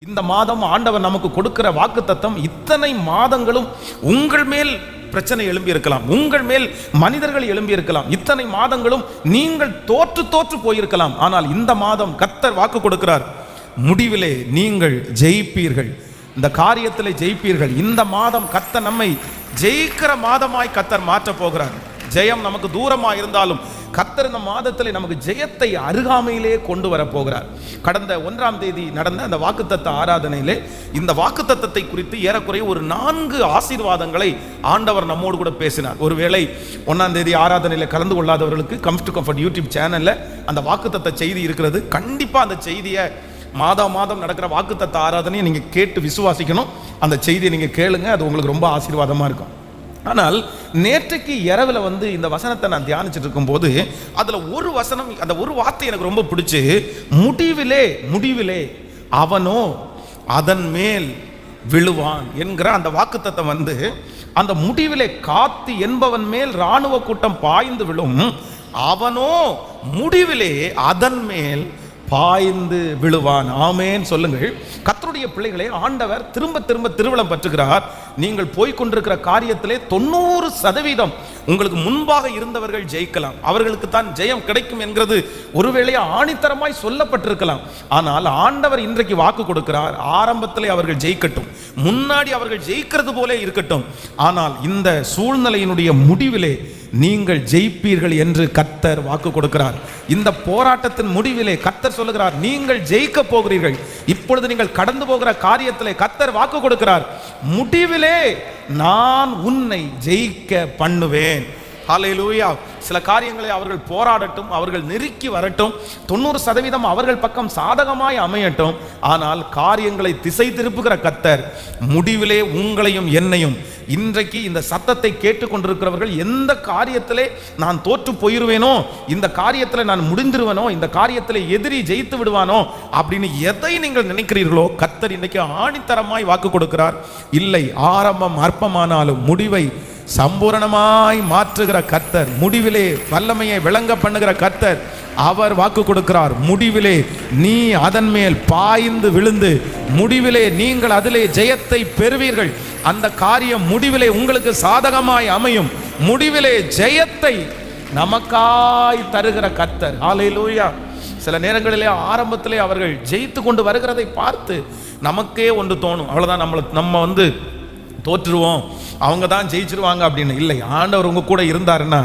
இந்த மாதம் ஆண்டவர் நமக்கு கொடுக்கிற வாக்குத்தத்தம், இத்தனை மாதங்களும் உங்கள் மேல் பிரச்சனை எழும்பி இருக்கலாம், உங்கள் மேல் மனிதர்கள் எழும்பி இருக்கலாம், இத்தனை மாதங்களும் நீங்கள் தோற்று போயிருக்கலாம். ஆனால் இந்த மாதம் கர்த்தர் வாக்கு கொடுக்கிறார், முடிவிலே நீங்கள் ஜெயிப்பீர்கள், இந்த காரியத்தில் ஜெயிப்பீர்கள். இந்த மாதம் கர்த்தர் நம்மை ஜெயிக்கிற மாதமாய் கர்த்தர் மாற்ற போகிறார். ஜெயம் நமக்கு தூரமாக இருந்தாலும் கர்த்தர் இந்த மாதத்தில் நமக்கு ஜெயத்தை அருகாமையிலே கொண்டு வர போகிறார். கடந்த 1ஆம் தேதி நடந்த அந்த வாக்குத்தத்த ஆராதனையிலே இந்த வாக்குத்தத்தத்தை குறித்து ஏறக்குறைய ஒரு 4 ஆசீர்வாதங்களை ஆண்டவர் நம்மோடு கூட பேசினார். ஒருவேளை 1ஆம் தேதி ஆராதனையில் கலந்து கொள்ளாதவர்களுக்கு கம்ஃபர்ட் யூடியூப் சேனல்ல அந்த வாக்குத்தத்த செய்தி இருக்கிறது. கண்டிப்பா அந்த செய்தியை மாதம் நடக்கிற வாக்குத்தத்த ஆராதனையை நீங்க கேட்டு விசுவாசிக்கணும். அந்த செய்தியை நீங்க கேளுங்க, அது உங்களுக்கு ரொம்ப ஆசீர்வாதமா இருக்கும். ஆனால் நேற்றைக்கு இரவுல இந்த வசனத்தை நான் தியானிச்சுட்டு இருக்கும் போது அதுல ஒரு வசனம், அந்த ஒரு வார்த்தை எனக்கு ரொம்ப பிடிச்சு, முடிவிலே அவனோ அதன் மேல் விழுவான் என்கிற அந்த வாக்குத்தத்தம் அந்த முடிவிலே காத்து என்பவன் மேல் இராணுவ கூட்டம் பாய்ந்து விழும், அவனோ முடிவிலே அதன் மேல் பாய்ந்து விழுவான். ஆமேன் சொல்லுங்கள். கர்த்தருடைய பிள்ளைகளே, ஆண்டவர் திரும்ப திருவிழம் பற்றுகிறார். நீங்கள் போய்கொண்டிருக்கிற காரியத்திலே 90% உங்களுக்கு முன்பாக இருந்தவர்கள் ஜெயிக்கலாம், அவர்களுக்கு தான் ஜெயம் கிடைக்கும் என்கிறது ஒருவேளை ஆணித்தரமாய் சொல்லப்பட்டிருக்கலாம். ஆனால் ஆண்டவர் இன்றைக்கு வாக்கு கொடுக்கிறார், ஆரம்பத்திலே அவர்கள் ஜெயிக்கட்டும், முன்னாடி அவர்கள் ஜெயிக்கிறது போல இருக்கட்டும், ஆனால் இந்த சூழ்நிலையினுடைய முடிவிலே நீங்கள் ஜெயிப்பீர்கள் என்று கர்த்தர் வாக்கு கொடுக்கிறார். இந்த போராட்டத்தின் முடிவிலே கர்த்தர் சொல்லுகிறார், நீங்கள் ஜெயிக்க போகிறீர்கள். இப்பொழுது நீங்கள் கடந்து போகிற காரியத்திலே கர்த்தர் வாக்கு கொடுக்கிறார், முடிவிலே நான் உன்னை ஜெயிக்க பண்ணுவேன். ஹல்லேலூயா. சில காரியங்களை அவர்கள் போராடட்டும், அவர்கள் நெருக்கி வரட்டும், 90% அவர்கள் பக்கம் சாதகமாய் அமையட்டும், ஆனால் காரியங்களை திசை திருப்புகிற கர்த்தர் முடிவிலே உங்களையும் என்னையும், இன்றைக்கு இந்த சத்தத்தை கேட்டுக்கொண்டிருக்கிறவர்கள் எந்த காரியத்திலே நான் தோற்று போயிருவேனோ, இந்த காரியத்தில் நான் முடிந்துருவேனோ, இந்த காரியத்தில் எதிரி ஜெயித்து விடுவானோ அப்படின்னு எதை நீங்கள் நினைக்கிறீர்களோ கர்த்தர் இன்றைக்கு ஆணித்தரமாய் வாக்கு கொடுக்கிறார். இல்லை, ஆரம்பம் அற்பமானாலும் முடிவை சம்பூரணமாய் மாற்றுகிற கர்த்தர், முடிவிலே வல்லமையை விளங்க பண்ணுகிற கர்த்தர், அவர் வாக்கு கொடுக்கிறார், முடிவிலே நீ அதன் மேல் பாய்ந்து விழுந்து முடிவிலே நீங்கள் அதிலே ஜெயத்தை பெறுவீர்கள். அந்த காரியம் முடிவிலே உங்களுக்கு சாதகமாய் அமையும். முடிவிலே ஜெயத்தை நமக்காய் தருகிற கர்த்தர். ஹல்லேலூயா. சில நேரங்களிலே ஆரம்பத்திலே அவர்கள் ஜெயித்து கொண்டு வருகிறதை பார்த்து நமக்கே ஒன்று தோணும், அவ்வளவுதான், நம்ம தோற்றுருவோம், அவங்க தான் ஜெயிச்சிருவாங்க அப்படின்னு. இல்லை, ஆண்டவர் உங்க கூட இருந்தாருன்னா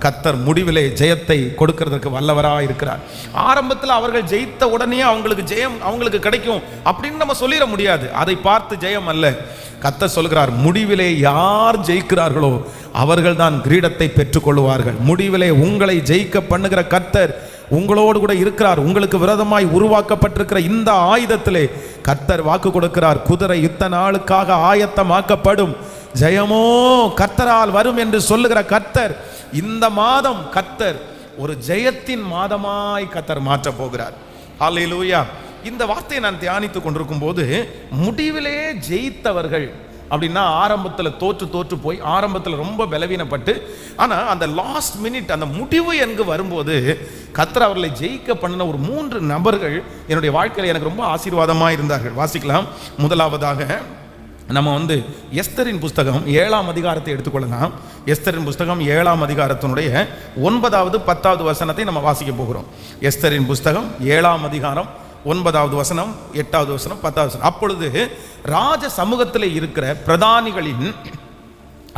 கர்த்தர் முடிவிலே ஜெயத்தை கொடுக்கிறதுக்கு வல்லவராக இருக்கிறார். ஆரம்பத்தில் அவர்கள் ஜெயித்த உடனே அவங்களுக்கு ஜெயம் அவங்களுக்கு கிடைக்கும் அப்படின்னு நம்ம சொல்லிட முடியாது. அதை பார்த்து ஜெயம் அல்ல, கர்த்தர் சொல்கிறார், முடிவிலே யார் ஜெயிக்கிறார்களோ அவர்கள் தான் கிரீடத்தை பெற்றுக்கொள்வார்கள். முடிவிலே உங்களை ஜெயிக்க பண்ணுகிற கர்த்தர் உங்களோடு கூட இருக்கிறார். உங்களுக்கு விரோதமாய் உருவாக்கப்பட்டிருக்கிற இந்த ஆயுதத்திலே கர்த்தர் வாக்கு கொடுக்கிறார், குதிரை யுத்த நாளுக்காக ஆயத்தமாக்கப்படும், ஜெயமோ கர்த்தரால் வரும் என்று சொல்லுகிற கர்த்தர் இந்த மாதம் கர்த்தர் ஒரு ஜெயத்தின் மாதமாய் கர்த்தர் மாற்ற போகிறார். ஹல்லேலூயா. இந்த வார்த்தையை நான் தியானித்துக் கொண்டிருக்கும் போது, முடிவிலே ஜெயித்தவர்கள் அப்படின்னா ஆரம்பத்தில் தோற்று போய் ஆரம்பத்தில் ரொம்ப பலவீனப்பட்டு, ஆனால் அந்த லாஸ்ட் மினிட் அந்த முடிவு எங்கு வரும்போது கர்த்தர் அவர்களை ஜெயிக்க பண்ணின ஒரு 3 நபர்கள் என்னுடைய வாழ்க்கையில் எனக்கு ரொம்ப ஆசீர்வாதமாக இருந்தார்கள். வாசிக்கலாம். முதலாவதாக நம்ம எஸ்தரின் புஸ்தகம் 7ஆம் அதிகாரத்தை எடுத்துக்கொள்ளலாம். எஸ்தரின் புஸ்தகம் 7ஆம் அதிகாரத்தினுடைய 9வது 10வது வசனத்தை நம்ம வாசிக்க போகிறோம். எஸ்தரின் புஸ்தகம் 7ஆம் அதிகாரம் 9வது வசனம், 8வது வசனம், 10வது வசனம். அப்பொழுது ராஜ சமூகத்தில் இருக்கிற பிரதானிகளின்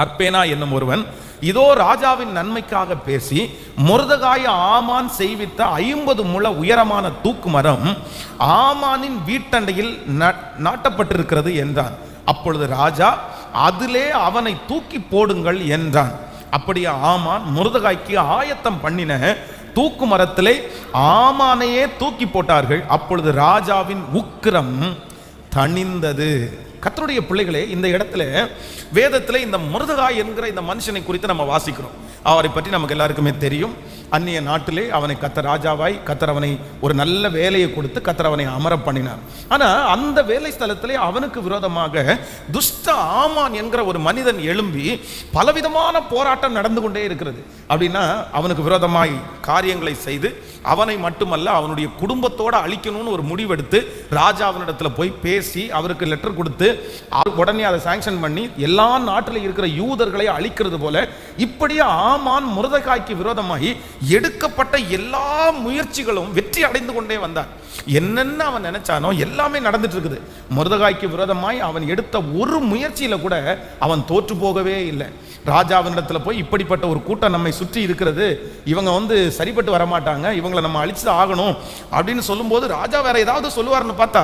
அர்பேனா என்னும் ஒருவன், இதோ ராஜாவின் நன்மைக்காக பேசி மொர்தெகாயை ஆமான் செய்வித்த 50 முழ உயரமான தூக்கு மரம் ஆமானின் வீட்டண்டையில் நாட்டப்பட்டிருக்கிறது என்றான். அப்பொழுது ராஜா, அதிலே அவனை தூக்கி போடுங்கள் என்றான். அப்படியே ஆமான் மொர்தெகாய்க்கு ஆயத்தம் பண்ணின தூக்கு மரத்திலே ஆமானையே தூக்கி போட்டார்கள். அப்பொழுது ராஜாவின் உக்கிரம் தணிந்தது. கர்த்தருடைய பிள்ளைகளே, இந்த இடத்துல வேதத்தில் இந்த மொர்தெகாய் என்கிற இந்த மனுஷனை குறித்து நம்ம வாசிக்கிறோம். அவரை பற்றி நமக்கு எல்லாருக்குமே தெரியும். அந்நிய நாட்டிலே அவனை கர்த்தர் ராஜாவாய், கர்த்தர் அவனை ஒரு நல்ல வேலையை கொடுத்து கர்த்தர் அவனை அமர பண்ணினார். ஆனால் அந்த வேலை ஸ்தலத்திலே அவனுக்கு விரோதமாக துஷ்ட ஆமான் என்கிற ஒரு மனிதன் எழும்பி பலவிதமான போராட்டம் நடந்து கொண்டே இருக்கிறது. அப்படின்னா அவனுக்கு விரோதமாய் காரியங்களை செய்து அவனை மட்டுமல்ல அவனுடைய குடும்பத்தோடு அழிக்கணும்னு ஒரு முடிவெடுத்து ராஜாவினிடத்தில் போய் பேசி பேசி அவருக்கு லெட்டர் கொடுத்து உடனே அதை சாங்ஷன் பண்ணி எல்லா நாட்டில் இருக்கிற யூதர்களை அழிக்கிறது போல இப்படியே ஆமான் மொர்தெகாய்க்கு விரோதமாகி எடுக்கப்பட்ட எல்லா முயற்சிகளும் வெற்றி அடைந்து கொண்டே வந்தான். என்னென்ன அவன் நினைச்சானோ எல்லாமே நடந்துட்டு இருக்குது. மொர்தெகாய்க்கு விரோதமாய் அவன் எடுத்த ஒரு முயற்சியில கூட அவன் தோற்று போகவே இல்லை. ராஜாவினிடத்துல போய் இப்படிப்பட்ட ஒரு கூட்டம் நம்மை சுற்றி இருக்கிறது, இவங்க சரிப்பட்டு வரமாட்டாங்க, இவங்களை நம்ம அழிச்சு ஆகணும் அப்படின்னு சொல்லும்போது ராஜா வேற ஏதாவது சொல்லுவார்னு பார்த்தா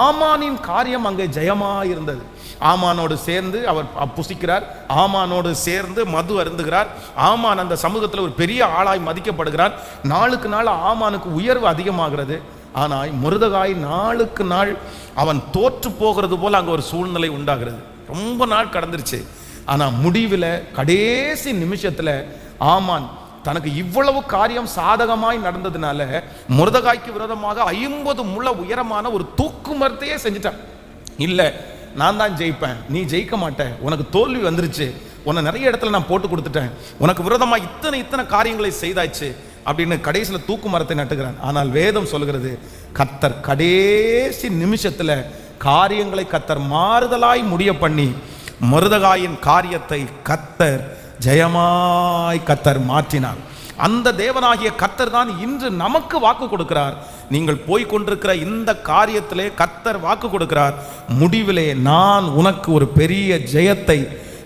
ஆமானின் காரியம் அங்கே ஜெயமா இருந்தது. ஆமானோடு சேர்ந்து அவர் புசிக்கிறார், ஆமானோடு சேர்ந்து மது அருந்துகிறார். ஆமான் அந்த சமூகத்தில் ஒரு பெரிய ஆளாய் மதிக்கப்படுகிறார். நாளுக்கு நாள் ஆமானுக்கு உயர்வு அதிகமாகிறது. ஆனால் மொர்தெகாய் நாளுக்கு நாள் அவன் தோற்று போகிறது போல அங்கே ஒரு சூழ்நிலை உண்டாகிறது. ரொம்ப நாள் கடந்துருச்சு. ஆனால் முடிவில் கடைசி நிமிஷத்தில் ஆமான் தனக்கு இவ்வளவு காரியம் சாதகமாய் நடந்ததுனால மொர்தெகாய்க்கு விரோதமாக 50 முழ உயரமான ஒரு தூக்கு மரத்தையே செஞ்சுட்டான். இல்லை, நான் தான் ஜெயிப்பேன், நீ ஜெயிக்க மாட்டேன், உனக்கு தோல்வி வந்துருச்சு, உன்னை நிறைய இடத்துல நான் போட்டு கொடுத்துட்டேன், உனக்கு விரோதமாக இத்தனை காரியங்களை செய்தாச்சு அப்படின்னு கடைசியில் தூக்கு மரத்தை நட்டுகிறான். ஆனால் வேதம் சொல்கிறது கர்த்தர் கடைசி நிமிஷத்தில் காரியங்களை கர்த்தர் மாறுதலாய் முடிய பண்ணி மொர்தெகாயின் காரியத்தை கர்த்தர் ஜெயமாய் கர்த்தர் மாற்றினார். அந்த தேவனாகிய கர்த்தர் தான் இன்று நமக்கு வாக்கு கொடுக்கிறார். நீங்கள் போய்கொண்டிருக்கிற இந்த காரியத்திலே கர்த்தர் வாக்கு கொடுக்கிறார், முடிவிலே நான் உனக்கு ஒரு பெரிய ஜெயத்தை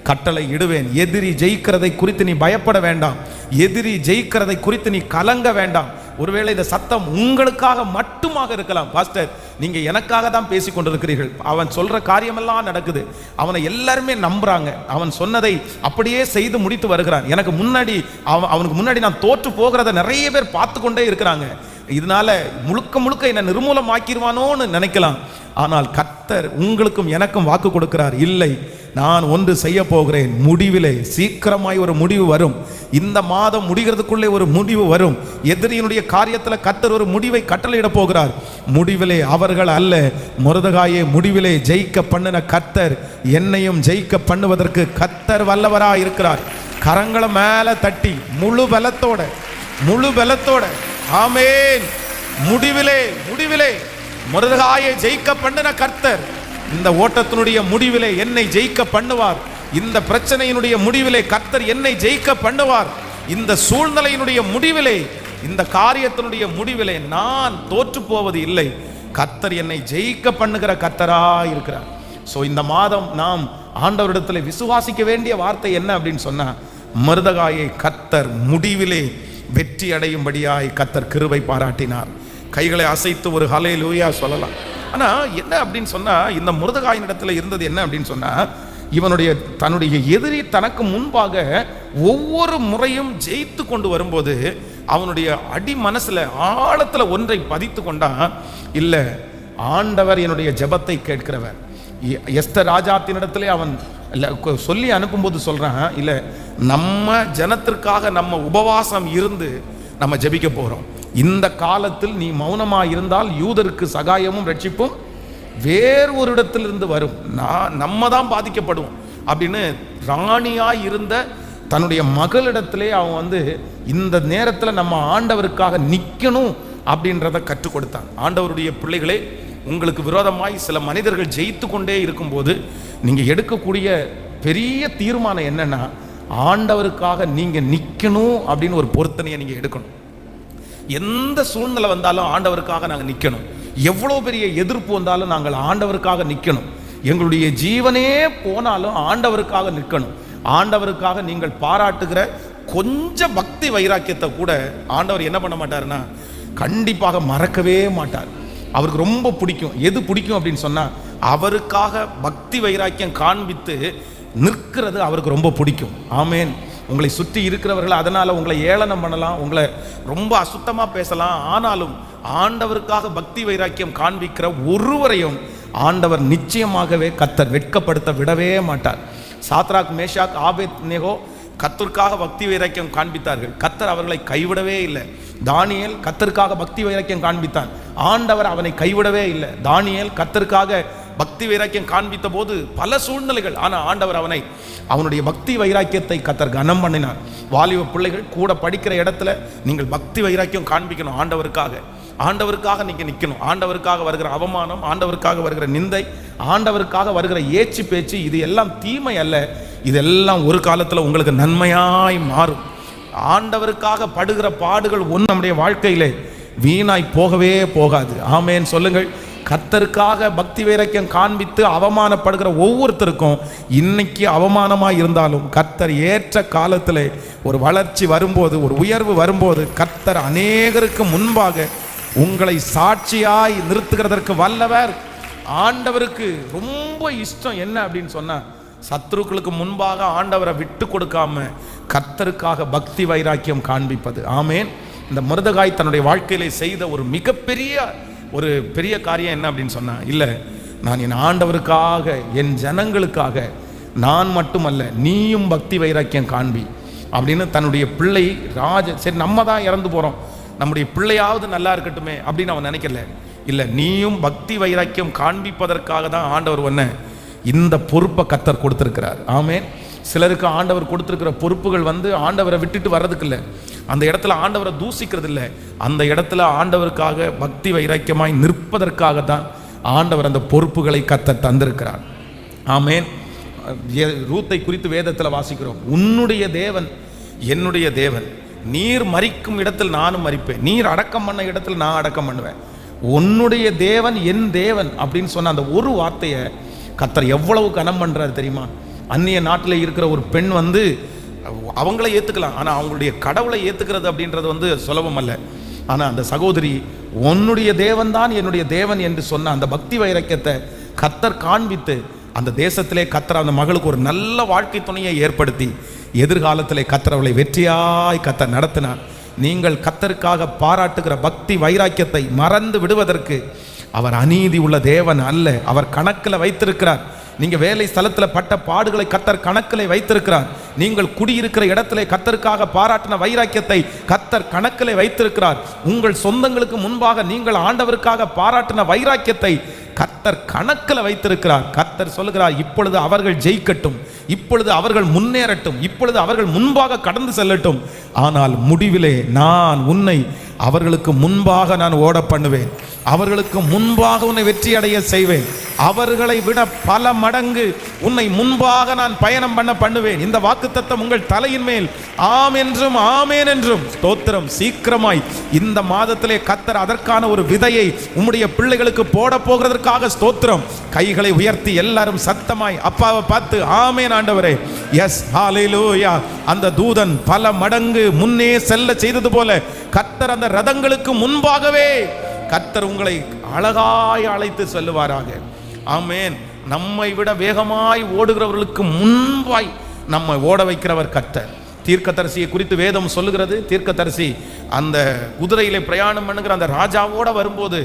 கட்டளை இடுவேன். எதிரி ஜெயிக்கிறதை குறித்து நீ பயப்பட வேண்டாம், எதிரி ஜெயிக்கிறதை குறித்து நீ கலங்க வேண்டாம். ஒருவேளை இந்த சத்தம் உங்களுக்காக மட்டுமாக இருக்கலாம். பாஸ்டர், நீங்க எனக்காக தான் பேசி கொண்டிருக்கிறீர்கள், அவன் சொல்ற காரியமெல்லாம் நடக்குது, அவனை எல்லாருமே நம்புறாங்க, அவன் சொன்னதை அப்படியே செய்து முடித்து வருகிறான், எனக்கு முன்னாடி அவனுக்கு முன்னாடி நான் தோற்று போகிறத நிறைய பேர் பார்த்து கொண்டே இருக்கிறாங்க, இதனால முழுக்க என்ன நிர்மூலமாக்கிடுவானோன்னு நினைக்கலாம். ஆனால் கர்த்தர் உங்களுக்கும் எனக்கும் வாக்கு கொடுக்கிறார், இல்லை, நான் ஒன்று செய்ய போகிறேன். முடிவிலே சீக்கிரமாய் ஒரு முடிவு வரும். இந்த மாதம் முடிகிறதுக்குள்ளே ஒரு முடிவு வரும். எதிரியினுடைய காரியத்தில் கர்த்தர் ஒரு முடிவை கட்டளையிட போகிறார். முடிவிலே அவர்கள் அல்ல, மொர்தெகாயை முடிவிலே ஜெயிக்க பண்ணின கர்த்தர் என்னையும் ஜெயிக்க பண்ணுவதற்கு கர்த்தர் வல்லவராக இருக்கிறார். கரங்களை மேல தட்டி முழு பலத்தோட ஆமென். முடிவிலே மொர்தெகாயை ஜெயிக்க பண்ணின கர்த்தர் இந்த ஓட்டத்தினுடைய முடிவிலே என்னை ஜெயிக்க பண்ணுவார். இந்த பிரச்சனையினுடைய முடிவிலே கர்த்தர் என்னை ஜெயிக்க பண்ணுவார். இந்த சூழ்நிலையினுடைய முடிவிலே, இந்த காரியத்தினுடைய முடிவிலே நான் தோற்று போவது இல்லை, கர்த்தர் என்னை ஜெயிக்க பண்ணுகிற கர்த்தரா இருக்கிறார். ஸோ இந்த மாதம் நாம் ஆண்டவரிடத்தில் விசுவாசிக்க வேண்டிய வார்த்தை என்ன அப்படின்னு சொன்னா, மொர்தெகாயை கர்த்தர் முடிவிலே வெற்றி அடையும்படியாய் கர்த்தர் கிருபை பாராட்டினார். கைகளை அசைத்து ஒரு ஹல்லேலூயா சொல்லலாம். ஆனா என்ன அப்படின்னு சொன்னா, இந்த மொர்தெகாயின் இடத்துல இருந்தது என்ன அப்படின்னு சொன்னா, தன்னுடைய எதிரி தனக்கு முன்பாக ஒவ்வொரு முறையும் ஜெயித்து கொண்டு வரும்போது அவனுடைய அடி மனசுல ஆழத்துல ஒன்றை பதித்து கொண்டான், இல்ல, ஆண்டவர் என்னுடைய ஜெபத்தை கேட்கிறவர். எஸ்தர் ராஜாத்தினிடத்திலே அவன் சொல்லி அனுப்பும்போது சொல்றான், இல்ல, நம்ம ஜனத்திற்காக நம்ம உபவாசம் இருந்து நம்ம ஜெபிக்க போறோம். இந்த காலத்தில் நீ மௌனமாக இருந்தால் யூதருக்கு சகாயமும் ரட்சிப்பும் வேறு ஒரு இடத்திலிருந்து வரும், நம்ம தான் பாதிக்கப்படுவோம் அப்படின்னு ராணியாய் இருந்த தன்னுடைய மகளிடத்திலே அவன் இந்த நேரத்தில் நம்ம ஆண்டவருக்காக நிற்கணும் அப்படின்றத கற்றுக் கொடுத்தான். ஆண்டவருடைய பிள்ளைகளே, உங்களுக்கு விரோதமாய் சில மனிதர்கள் ஜெயித்து கொண்டே இருக்கும்போது நீங்கள் எடுக்கக்கூடிய பெரிய தீர்மானம் என்னன்னா, ஆண்டவருக்காக நீங்கள் நிற்கணும் அப்படின்னு ஒரு பொருத்தனையை நீங்கள் எடுக்கணும். எந்த சூழ்நிலை வந்தாலும் ஆண்டவருக்காக நாங்கள் நிற்கணும். எவ்வளோ பெரிய எதிர்ப்பு வந்தாலும் நாங்கள் ஆண்டவருக்காக நிற்கணும். எங்களுடைய ஜீவனே போனாலும் ஆண்டவருக்காக நிற்கணும். ஆண்டவருக்காக நீங்கள் பாராட்டுகிற கொஞ்சம் பக்தி வைராக்கியத்தை கூட ஆண்டவர் என்ன பண்ண மாட்டாருன்னா, கண்டிப்பாக மறக்கவே மாட்டார். அவருக்கு ரொம்ப பிடிக்கும். எது பிடிக்கும் அப்படின்னு சொன்னால், அவருக்காக பக்தி வைராக்கியம் காண்பித்து நிற்கிறது அவருக்கு ரொம்ப பிடிக்கும். ஆமேன். உங்களை சுற்றி இருக்கிறவர்கள் அதனால் உங்களை ஏளனம் பண்ணலாம், உங்களை ரொம்ப அசுத்தமாக பேசலாம், ஆனாலும் ஆண்டவருக்காக பக்தி வைராக்கியம் காண்பிக்கிற ஒருவரையும் ஆண்டவர் நிச்சயமாகவே கர்த்தர் வெட்கப்படுத்த விடவே மாட்டார். சாத்ராக், மேஷாக், ஆபேத்நேகோ கர்த்தருக்காக பக்தி வைராக்கியம் காண்பித்தார்கள், கர்த்தர் அவர்களை கைவிடவே இல்லை. தானியேல் கர்த்தருக்காக பக்தி வைராக்கியம் காண்பித்தான், ஆண்டவர் அவனை கைவிடவே இல்லை. தானியேல் கர்த்தருக்காக பக்தி வைராக்கியம் காண்பித்த போது பல சூழ்நிலைகள், ஆனால் ஆண்டவர் அவனுடைய பக்தி வைராக்கியத்தை கர்த்தர் கனம் பண்ணினார். வாலிப பிள்ளைகள் கூட படிக்கிற இடத்துல நீங்கள் பக்தி வைராக்கியம் காண்பிக்கணும். ஆண்டவருக்காக நீங்க நிற்கணும். ஆண்டவருக்காக வருகிற அவமானம், ஆண்டவருக்காக வருகிற நிந்தை, ஆண்டவருக்காக வருகிற ஏச்சு பேச்சு, இது எல்லாம் தீமை அல்ல. இதெல்லாம் ஒரு காலத்தில் உங்களுக்கு நன்மையாய் மாறும். ஆண்டவருக்காக படுகிற பாடுகள் நம்முடைய வாழ்க்கையிலே வீணாய் போகவே போகாது. ஆமேன் சொல்லுங்கள். கர்த்தருக்காக பக்தி வைராக்கியம் காண்பித்து அவமானப்படுகிற ஒவ்வொருத்தருக்கும் இன்னைக்கு அவமானமாக இருந்தாலும் கர்த்தர் ஏற்ற காலத்தில் ஒரு வளர்ச்சி வரும்போது, ஒரு உயர்வு வரும்போது, கர்த்தர் அநேகருக்கு முன்பாக உங்களை சாட்சியாய் நிறுத்துகிறதற்கு வல்லவர். ஆண்டவருக்கு ரொம்ப இஷ்டம் என்ன அப்படின்னு சொன்னா, சத்துருக்களுக்கு முன்பாக ஆண்டவரை விட்டு கொடுக்காம கர்த்தருக்காக பக்தி வைராக்கியம் காண்பிப்பது. ஆமேன். இந்த மொர்தெகாய் தன்னுடைய வாழ்க்கையிலே செய்த ஒரு பெரிய காரியம் என்ன அப்படின்னு சொன்னா, இல்லை, நான் என் ஆண்டவருக்காக, என் ஜனங்களுக்காக, நான் மட்டுமல்ல நீயும் பக்தி வைராக்கியம் காண்பி அப்படின்னு தன்னுடைய பிள்ளை சரி நம்ம தான் இறந்து போகிறோம், நம்முடைய பிள்ளையாவது நல்லா இருக்கட்டுமே அப்படின்னு அவன் நினைக்கல. இல்லை, நீயும் பக்தி வைராக்கியம் காண்பிப்பதற்காக தான் ஆண்டவர் இந்த பொறுப்பை கர்த்தர் கொடுத்திருக்கிறார். ஆமேன். சிலருக்கு ஆண்டவர் கொடுத்திருக்கிற பொறுப்புகள் ஆண்டவரை விட்டுட்டு வர்றதுக்கு இல்லை, அந்த இடத்துல ஆண்டவரை தூசிக்கிறது இல்லை, அந்த இடத்துல ஆண்டவருக்காக பக்தி வைராக்கியமாய் நிற்பதற்காக தான் ஆண்டவர் அந்த பொறுப்புகளை கர்த்தர் தந்திருக்கிறார். ஆமேன். ரூத்தை குறித்து வேதத்தில் வாசிக்கிறோம், உன்னுடைய தேவன் என்னுடைய தேவன், நீர் மரிக்கும் இடத்தில் நானும் மரிப்பேன், நீர் அடக்கம் பண்ண இடத்தில் நான் அடக்கம் பண்ணுவேன், உன்னுடைய தேவன் என் தேவன் அப்படின்னு சொன்ன அந்த ஒரு வார்த்தையை கர்த்தர் எவ்வளவு கனம் பண்றாரு தெரியுமா? அந்நிய நாட்டில் இருக்கிற ஒரு பெண் அவங்கள ஏற்றுக்கலாம், ஆனால் அவங்களுடைய கடவுளை ஏற்றுக்கிறது அப்படின்றது சுலபம் அல்ல. ஆனால் அந்த சகோதரி உன்னுடைய தேவன் தான் என்னுடைய தேவன் என்று சொன்ன அந்த பக்தி வைராக்கியத்தை கர்த்தர் காண்பித்து அந்த தேசத்திலே கர்த்தர் அந்த மகளுக்கு ஒரு நல்ல வாழ்க்கை துணையை ஏற்படுத்தி எதிர்காலத்திலே கர்த்தர் அவளை வெற்றியாய் கர்த்தர் நடத்தினார். நீங்கள் கர்த்தருக்காக பாராட்டுகிற பக்தி வைராக்கியத்தை மறந்து விடுவதற்கு அவர் அநீதி உள்ள தேவன் அல்ல, அவர் கணக்கில் வைத்திருக்கிறார். நீங்க வேலை ஸ்தலத்தில் பட்ட பாடுகளை கர்த்தர் கணக்கில் வைத்திருக்கிறார். நீங்கள் குடியிருக்கிற இடத்திலே கர்த்தருக்காக பாராட்டின வைராக்கியத்தை கர்த்தர் கணக்கில் வைத்திருக்கிறார். உங்கள் சொந்தங்களுக்கு முன்பாக நீங்கள் ஆண்டவருக்காக பாராட்டின வைராக்கியத்தை கர்த்தர் கணக்கில் வைத்திருக்கிறார். கர்த்தர் சொல்லுகிறார், இப்பொழுது அவர்கள் ஜெயிக்கட்டும், இப்பொழுது அவர்கள் முன்னேறட்டும், இப்பொழுது அவர்கள் முன்பாக கடந்து செல்லட்டும், ஆனால் முடிவிலே நான் உன்னை அவர்களுக்கு முன்பாக நான் ஓட பண்ணுவேன், அவர்களுக்கு முன்பாக உன்னை வெற்றி அடைய செய்வேன், அவர்களை விட பல மடங்கு உன்னை முன்பாக நான் பயணம் பண்ணுவேன். இந்த வாக்குத்தத்தம் உங்கள் தலையின் மேல் ஆம் என்றும் ஆமேன் என்றும். ஸ்தோத்திரம். சீக்கிரமாய் இந்த மாதத்திலே கர்த்தர் அதற்கான ஒரு விதையை உம்முடைய பிள்ளைகளுக்கு போட போகிறதற்காக ஸ்தோத்திரம். கைகளை உயர்த்தி எல்லாரும் சத்தமாய் அப்பாவை பார்த்து ஆமேன் ஆண்டவரே, எஸ் ஹalleluya. அந்த தூதன் பல மடங்கு முன்னே செல்ல செய்தது போல கர்த்தர் அந்த ரதங்களுக்கு முன்பாகவே கர்த்தர் உங்களை அழகாய் அழைத்து செல்லுவாராக. ஆமேன். நம்மை விட வேகமாய் ஓடுகிறவர்களுக்கு முன்பாய் நம்மை ஓட வைக்கிறவர் கர்த்தர். தீர்க்கதரிசியை குறித்து வேதம் சொல்லுகிறது, தீர்க்கதரிசி அந்த குதிரையிலே பிரயாணம் பண்ணுகிற அந்த ராஜாவோட வரும்போது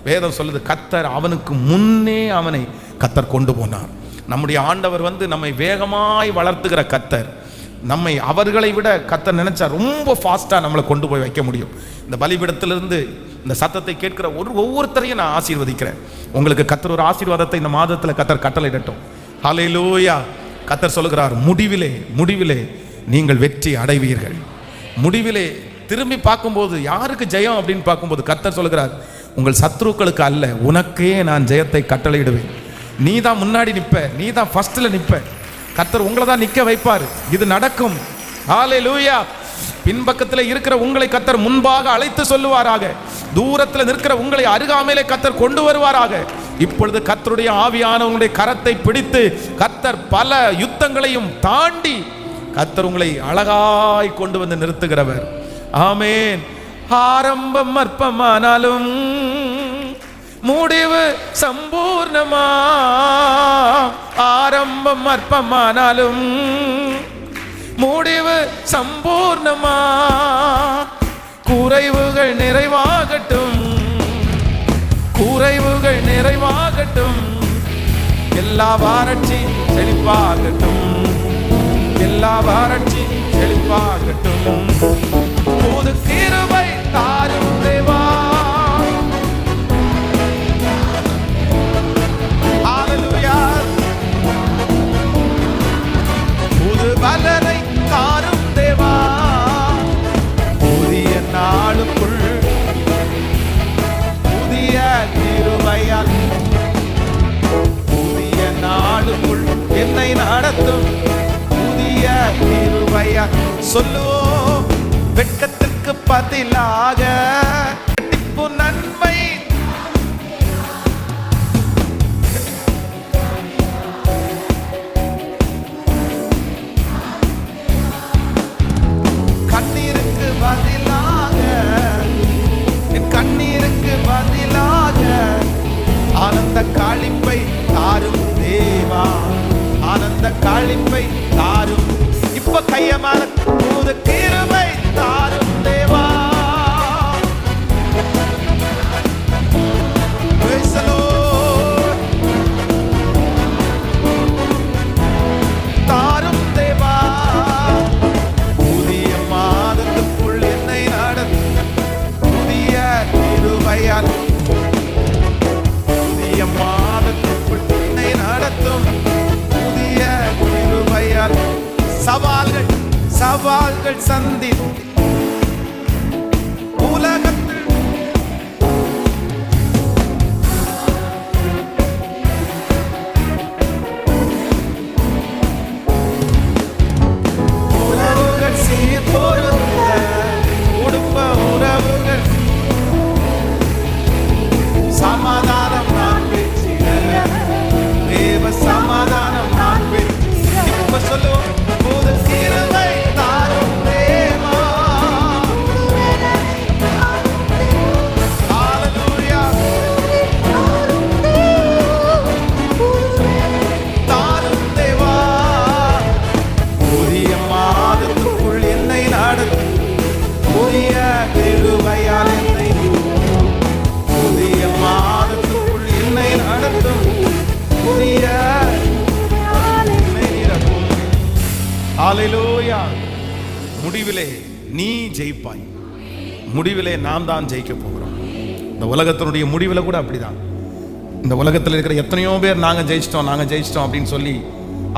வேதம் சொல்லுது, கர்த்தர் அவனுக்கு முன்னே அவனை கர்த்தர் கொண்டு போனார். நம்முடைய ஆண்டவர் நம்மை வேகமாய் வளர்த்துகிற கர்த்தர். நம்மை அவர்களை விட கர்த்தர் நினைச்சா ரொம்ப ஃபாஸ்ட்டாக நம்மளை கொண்டு போய் வைக்க முடியும். இந்த பலிபீடத்திலிருந்து இந்த சத்தத்தை கேட்கிற ஒவ்வொருத்தரையும் நான் ஆசீர்வதிக்கிறேன். உங்களுக்கு கர்த்தர் ஒரு ஆசீர்வாதத்தை இந்த மாதத்தில் கர்த்தர் கட்டளையிடட்டும். ஹல்லேலூயா. கர்த்தர் சொல்லுகிறார், முடிவிலே நீங்கள் வெற்றி அடைவீர்கள். முடிவிலே திரும்பி பார்க்கும்போது யாருக்கு ஜெயம் அப்படின்னு பார்க்கும்போது கர்த்தர் சொல்லுகிறார், உங்கள் சத்துருக்களுக்கு அல்ல, உனக்கே நான் ஜெயத்தை கட்டளையிடுவேன். நீ தான் முன்னாடி நிற்ப, நீ தான் ஃபர்ஸ்ட்ல நிற்ப. கர்த்தர் உங்களை தான் நிற்க வைப்பார். இது நடக்கும். ஹல்லேலூயா. பின்பக்கத்தில் இருக்கிற உங்களை கர்த்தர் முன்பாக அழைத்து சொல்லுவாராக. தூரத்தில் நிற்கிற உங்களை அருகாமையிலே கர்த்தர் கொண்டு வருவாராக. இப்பொழுது கர்த்தருடைய ஆவியான உங்களுடைய கரத்தை பிடித்து கர்த்தர் பல யுத்தங்களையும் தாண்டி கர்த்தர் உங்களை அழகாய் கொண்டு வந்து நிறுத்துகிறவர். ஆமேன். ஆரம்பம் அற்பமானாலும் முடிவு சம்பூர்ணமா, ஆரம்பம் அற்பமானாலும் முடிவு சம்பூர்ணமா, குறைவுகள் நிறைவாகட்டும், குறைவுகள் நிறைவாகட்டும், எல்லா வறட்சி செழிப்பாகட்டும், எல்லா வறட்சி செழிப்பாகட்டும், புது கிருபை தாரும் தேவா. நடத்தும் புதிய கிருபையால். சொல்லுவோம், வெட்கத்திற்கு பதிலாக இரட்டிப்பு நன்மை. கண்ணீருக்கு பதிலாக, என் கண்ணீருக்கு பதிலாக ஆனந்த காளிப்பை தாரும் தேவா, ஆனந்த காளிப்பை தாரும். இப்ப கைய மேல புது கிருபை தாரும் தேவா. Praise the Lord. தாரும் தேவா. புதிய மாதத்துக்குள் என்னை நடத்தும் புதிய கிருபையால். புதிய மாதத்துக்குள் என்னை நடத்தும் புதிய கிருபையால். சவால்கள் சவால்கள் சந்தித்து உலகத்தில் உறவுகள் சீர்பொருந்த குடும்ப உறவுகள் சமாதானம் நான் பெற்றிட, தேவ சமாதானம் நான் பெற்றிட. இப்ப சொல்லுவோம், புது கிருபை தாரும் தேவா. ஹalleluya. தாரும் தேவா. புதிய மாதத்துக்குள் என்னை நடத்தும் புதிய கிருபையால் என்னை, புதிய மாதத்துக்குள் என்னை நடத்தும் புதிய ஹalleluya. முடிவிலே நீ ஜெயிப்பாய். முடிவிலே நாம் தான் ஜெயிக்க போகிறோம். இந்த உலகத்தினுடைய முடிவில் கூட அப்படிதான். இந்த உலகத்தில் இருக்கிற எத்தனையோ பேர் நாங்கள் ஜெயிச்சிட்டோம் அப்படின்னு சொல்லி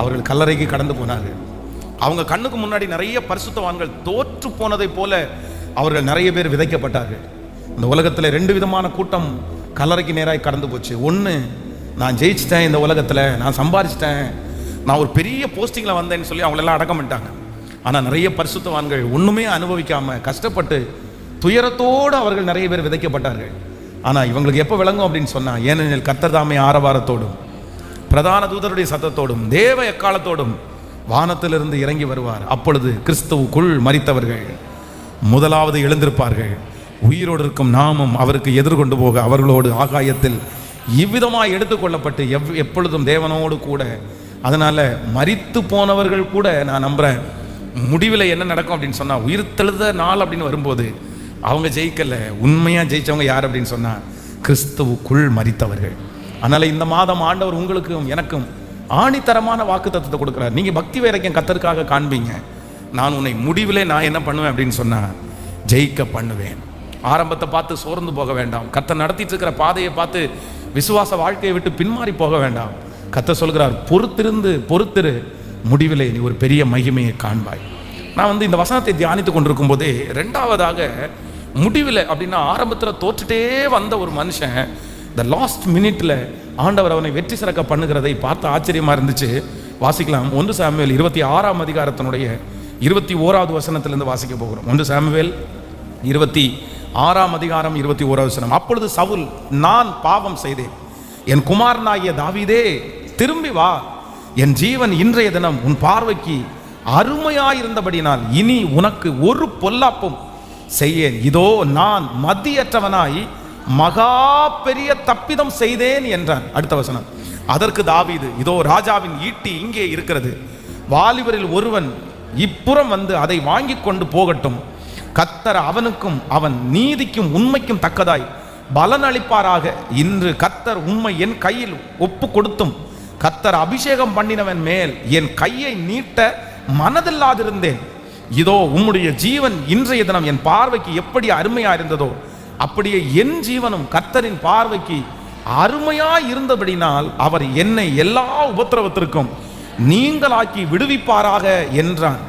அவர்கள் கல்லறைக்கு கடந்து போனார்கள். அவங்க கண்ணுக்கு முன்னாடி நிறைய பரிசுத்தவான்கள் தோற்று போனதை போல அவர்கள் நிறைய பேர் விதைக்கப்பட்டார்கள். இந்த உலகத்தில் 2 விதமான கூட்டம் கல்லறைக்கு நேராக கடந்து போச்சு. ஒன்று, நான் ஜெயிச்சிட்டேன், இந்த உலகத்தில் நான் சம்பாதிச்சிட்டேன், நான் ஒரு பெரிய போஸ்டிங்கில் வந்தேன்னு சொல்லி அவங்களெல்லாம் அடக்கம் பண்ணிட்டாங்க. ஆனால் நிறைய பரிசுத்தவான்கள் ஒன்றுமே அனுபவிக்காமல் கஷ்டப்பட்டு துயரத்தோடு அவர்கள் நிறைய பேர் விதைக்கப்பட்டார்கள். ஆனால் இவங்களுக்கு எப்போ விளங்கும் அப்படின்னு சொன்னால், ஏனெனில் கர்த்தர் தாமே ஆரவாரத்தோடும் பிரதான தூதருடைய சத்தத்தோடும் தேவ எக்காலத்தோடும் வானத்திலிருந்து இறங்கி வருவார். அப்பொழுது கிறிஸ்துவுக்குள் மரித்தவர்கள் முதலாவது எழுந்திருப்பார்கள். உயிரோடு இருக்கும் நாமும் அவருக்கு எதிர்கொண்டு போக அவர்களோடு ஆகாயத்தில் இவ்விதமாய் எடுத்துக்கொள்ளப்பட்டு எப்பொழுதும் தேவனோடு கூட. அதனால மரித்து போனவர்கள் கூட நான் நம்புறேன், முடிவில் என்ன நடக்கும் அப்படின்னு சொன்னா, உயிர்த்தெழுத நாள் அப்படின்னு வரும்போது அவங்க ஜெயிக்கல. உண்மையா ஜெயிச்சவங்க யார் அப்படின்னு சொன்னா, கிறிஸ்துவுக்குள் மரித்தவர்கள். அதனால இந்த மாதம் ஆண்டவர் உங்களுக்கும் எனக்கும் ஆணித்தரமான வாக்குத்தத்தத்தை கொடுக்குறார். நீங்க பக்தி வைராக்கியம் கர்த்தருக்காக காண்பீங்க. நான் உன்னை முடிவிலே நான் என்ன பண்ணுவேன் அப்படின்னு சொன்னா, ஜெயிக்க பண்ணுவேன். ஆரம்பத்தை பார்த்து சோர்ந்து போக வேண்டாம். கர்த்தர் நடத்திட்டு இருக்கிற பாதையை பார்த்து விசுவாச வாழ்க்கையை விட்டு பின்மாறி போக வேண்டாம். கர்த்தர் சொல்கிறார், பொறுத்திரு, முடிவிலே நீ ஒரு பெரிய மகிமையை காண்பாய். நான் இந்த வசனத்தை தியானித்து கொண்டிருக்கும் போதே, ரெண்டாவதாக முடிவில் அப்படின்னா ஆரம்பத்தில் தோற்றுட்டே வந்த ஒரு மனுஷன் இந்த லாஸ்ட் மினிட்ல ஆண்டவர் அவனை வெற்றி சிறக்க பண்ணுகிறதை பார்த்து ஆச்சரியமா இருந்துச்சு. வாசிக்கலாம். 1 சாமுவேல் 26ஆம் அதிகாரத்தினுடைய 21வது வசனத்திலிருந்து வாசிக்க போகிறோம். 1 சாமுவேல் 26ஆம் அதிகாரம் 21வது வசனம். அப்பொழுது சவுல், நான் பாவம் செய்தேன், என் குமாரனாகிய தாவீதே திரும்பி வா, என் ஜீவன் இன்றைய தினம் உன் பார்வைக்கு அருமையாயிருந்தபடினால் இனி உனக்கு ஒரு பொல்லாப்பும் செய்யேன். இதோ நான் மதியற்றவனாய் மகா பெரிய தப்பிதம் செய்தேன் என்றான். அடுத்த வசனம். அதற்கு தாவீது, இதோ ராஜாவின் ஈட்டி இங்கே இருக்கிறது, வாலிபரில் ஒருவன் இப்புறம் வந்து அதை வாங்கி கொண்டு போகட்டும். கர்த்தர் அவனுக்கும் அவன் நீதிக்கும் உண்மைக்கும் தக்கதாய் பலன் அளிப்பாராக. இன்று கர்த்தர் உம்மை என் கையில் ஒப்பு கொடுத்தும் கர்த்தர் அபிஷேகம் பண்ணினவன் மேல் என் கையை நீட்ட மனதில்லாதிருந்தேன். இதோ உம்முடைய ஜீவன் இன்றைய தினம் என் பார்வைக்கு எப்படி அருமையா இருந்ததோ அப்படியே என் ஜீவனும் கர்த்தரின் பார்வைக்கு அருமையாய் இருந்தபடினால் அவர் என்னை எல்லா உபத்திரவத்திற்கும் நீங்களாக்கி விடுவிப்பாராக என்றான்.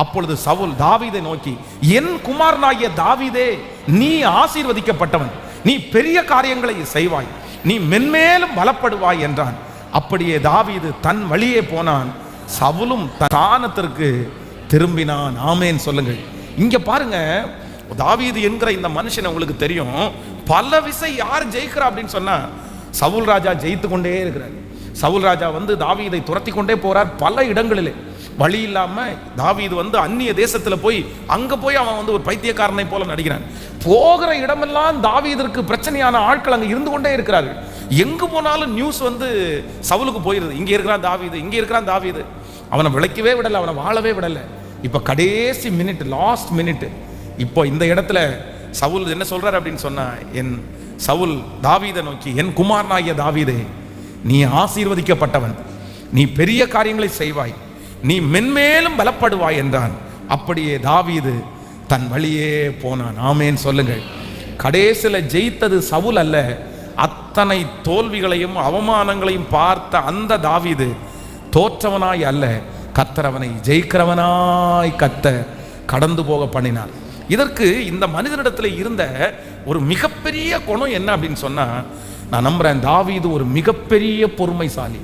அப்பொழுது சவுல் தாவீதை நோக்கி, என் குமாரனாகிய தாவீதே, நீ ஆசீர்வதிக்கப்பட்டவன், நீ பெரிய காரியங்களை செய்வாய், நீ மென்மேலும் பலப்படுவாய் என்றான். அப்படியே தாவீது தன் வழியே போனான். சவுலும் தானத்திற்கு திரும்பினான். ஆமேன் சொல்லுங்கள். இங்க பாருங்க, தாவீது என்கிற இந்த மனுஷன் உங்களுக்கு தெரியும், பல விசை யார் ஜெயிக்கிறா அப்படின்னு சொன்னா சவுல் ராஜா ஜெயித்து கொண்டே இருக்கிறார். சவுல் ராஜா வந்து தாவீதை துரத்தி கொண்டே போறார் பல இடங்களிலே. வழி இல்லாம தாவீது வந்து அந்நிய தேசத்துல போய் அங்க போய் அவன் வந்து ஒரு பைத்தியக்காரனை போல நடிக்கிறான். போகிற இடமெல்லாம் தாவீதற்கு பிரச்சனையான ஆட்கள் அங்க இருந்து கொண்டே இருக்கிறார்கள். எங்கு போனாலும் நியூஸ் வந்து சவுலுக்கு போயிருது, இங்க இருக்கிறான் தாவீது, இங்க இருக்கிறான் தாவீது. அவனை விளைக்கவே விடல, அவனை வாழவே விடல. இப்ப கடைசி மினிட், லாஸ்ட் மினிட், இப்போ இந்த இடத்துல சவுல் என்ன சொல்றாரு அப்படின்னு சொன்னா, என் சவுல் தாவீதை நோக்கி, என் குமாரனாகிய தாவீதே, நீ ஆசீர்வதிக்கப்பட்டவன், நீ பெரிய காரியங்களை செய்வாய், நீ மென்மேலும் பலப்படுவாய் என்றான். அப்படியே தாவீது தன் வழியே போனான். ஆமேன் சொல்லுங்கள். கடைசியில் ஜெயித்தது சவுல் அல்ல, அத்தனை தோல்விகளையும் அவமானங்களையும் பார்த்த அந்த தாவீது தோற்றவனாய் அல்ல, கர்த்தர் அவனை ஜெயிக்கிறவனாய் கர்த்தர் கடந்து போக பண்ணினார். இதற்கு இந்த மனிதனிடத்தில் இருந்த ஒரு மிகப்பெரிய குணம் என்ன அப்படின்னு சொன்னா, நான் நம்புறேன் தாவீது ஒரு மிகப்பெரிய பொறுமைசாலி.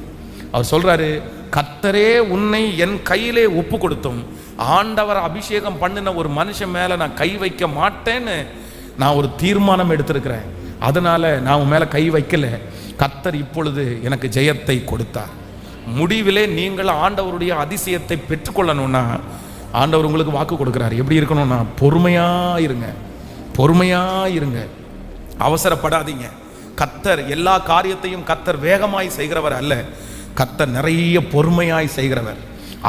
அவர் சொல்றாரு, கர்த்தரே உன்னை என் கையிலே ஒப்பு கொடுத்தும் ஆண்டவர் அபிஷேகம் பண்ணின ஒரு மனுஷன் மேல நான் கை வைக்க மாட்டேன்னு நான் ஒரு தீர்மானம் எடுத்திருக்கிறேன். அதனால நான் உன் மேல கை வைக்கல. கர்த்தர் இப்பொழுது எனக்கு ஜெயத்தை கொடுத்தார். முடிவிலே நீங்கள் ஆண்டவருடைய அதிசயத்தை பெற்றுக்கொள்ளணும்னா ஆண்டவர் உங்களுக்கு வாக்கு கொடுக்கிறார். எப்படி இருக்கணும்னா, பொறுமையா இருங்க, பொறுமையா இருங்க, அவசரப்படாதீங்க. கர்த்தர் எல்லா காரியத்தையும் கர்த்தர் வேகமாய் செய்கிறவர் அல்ல, கர்த்தர் நிறைய பொறுமையாய் செய்கிறவர்.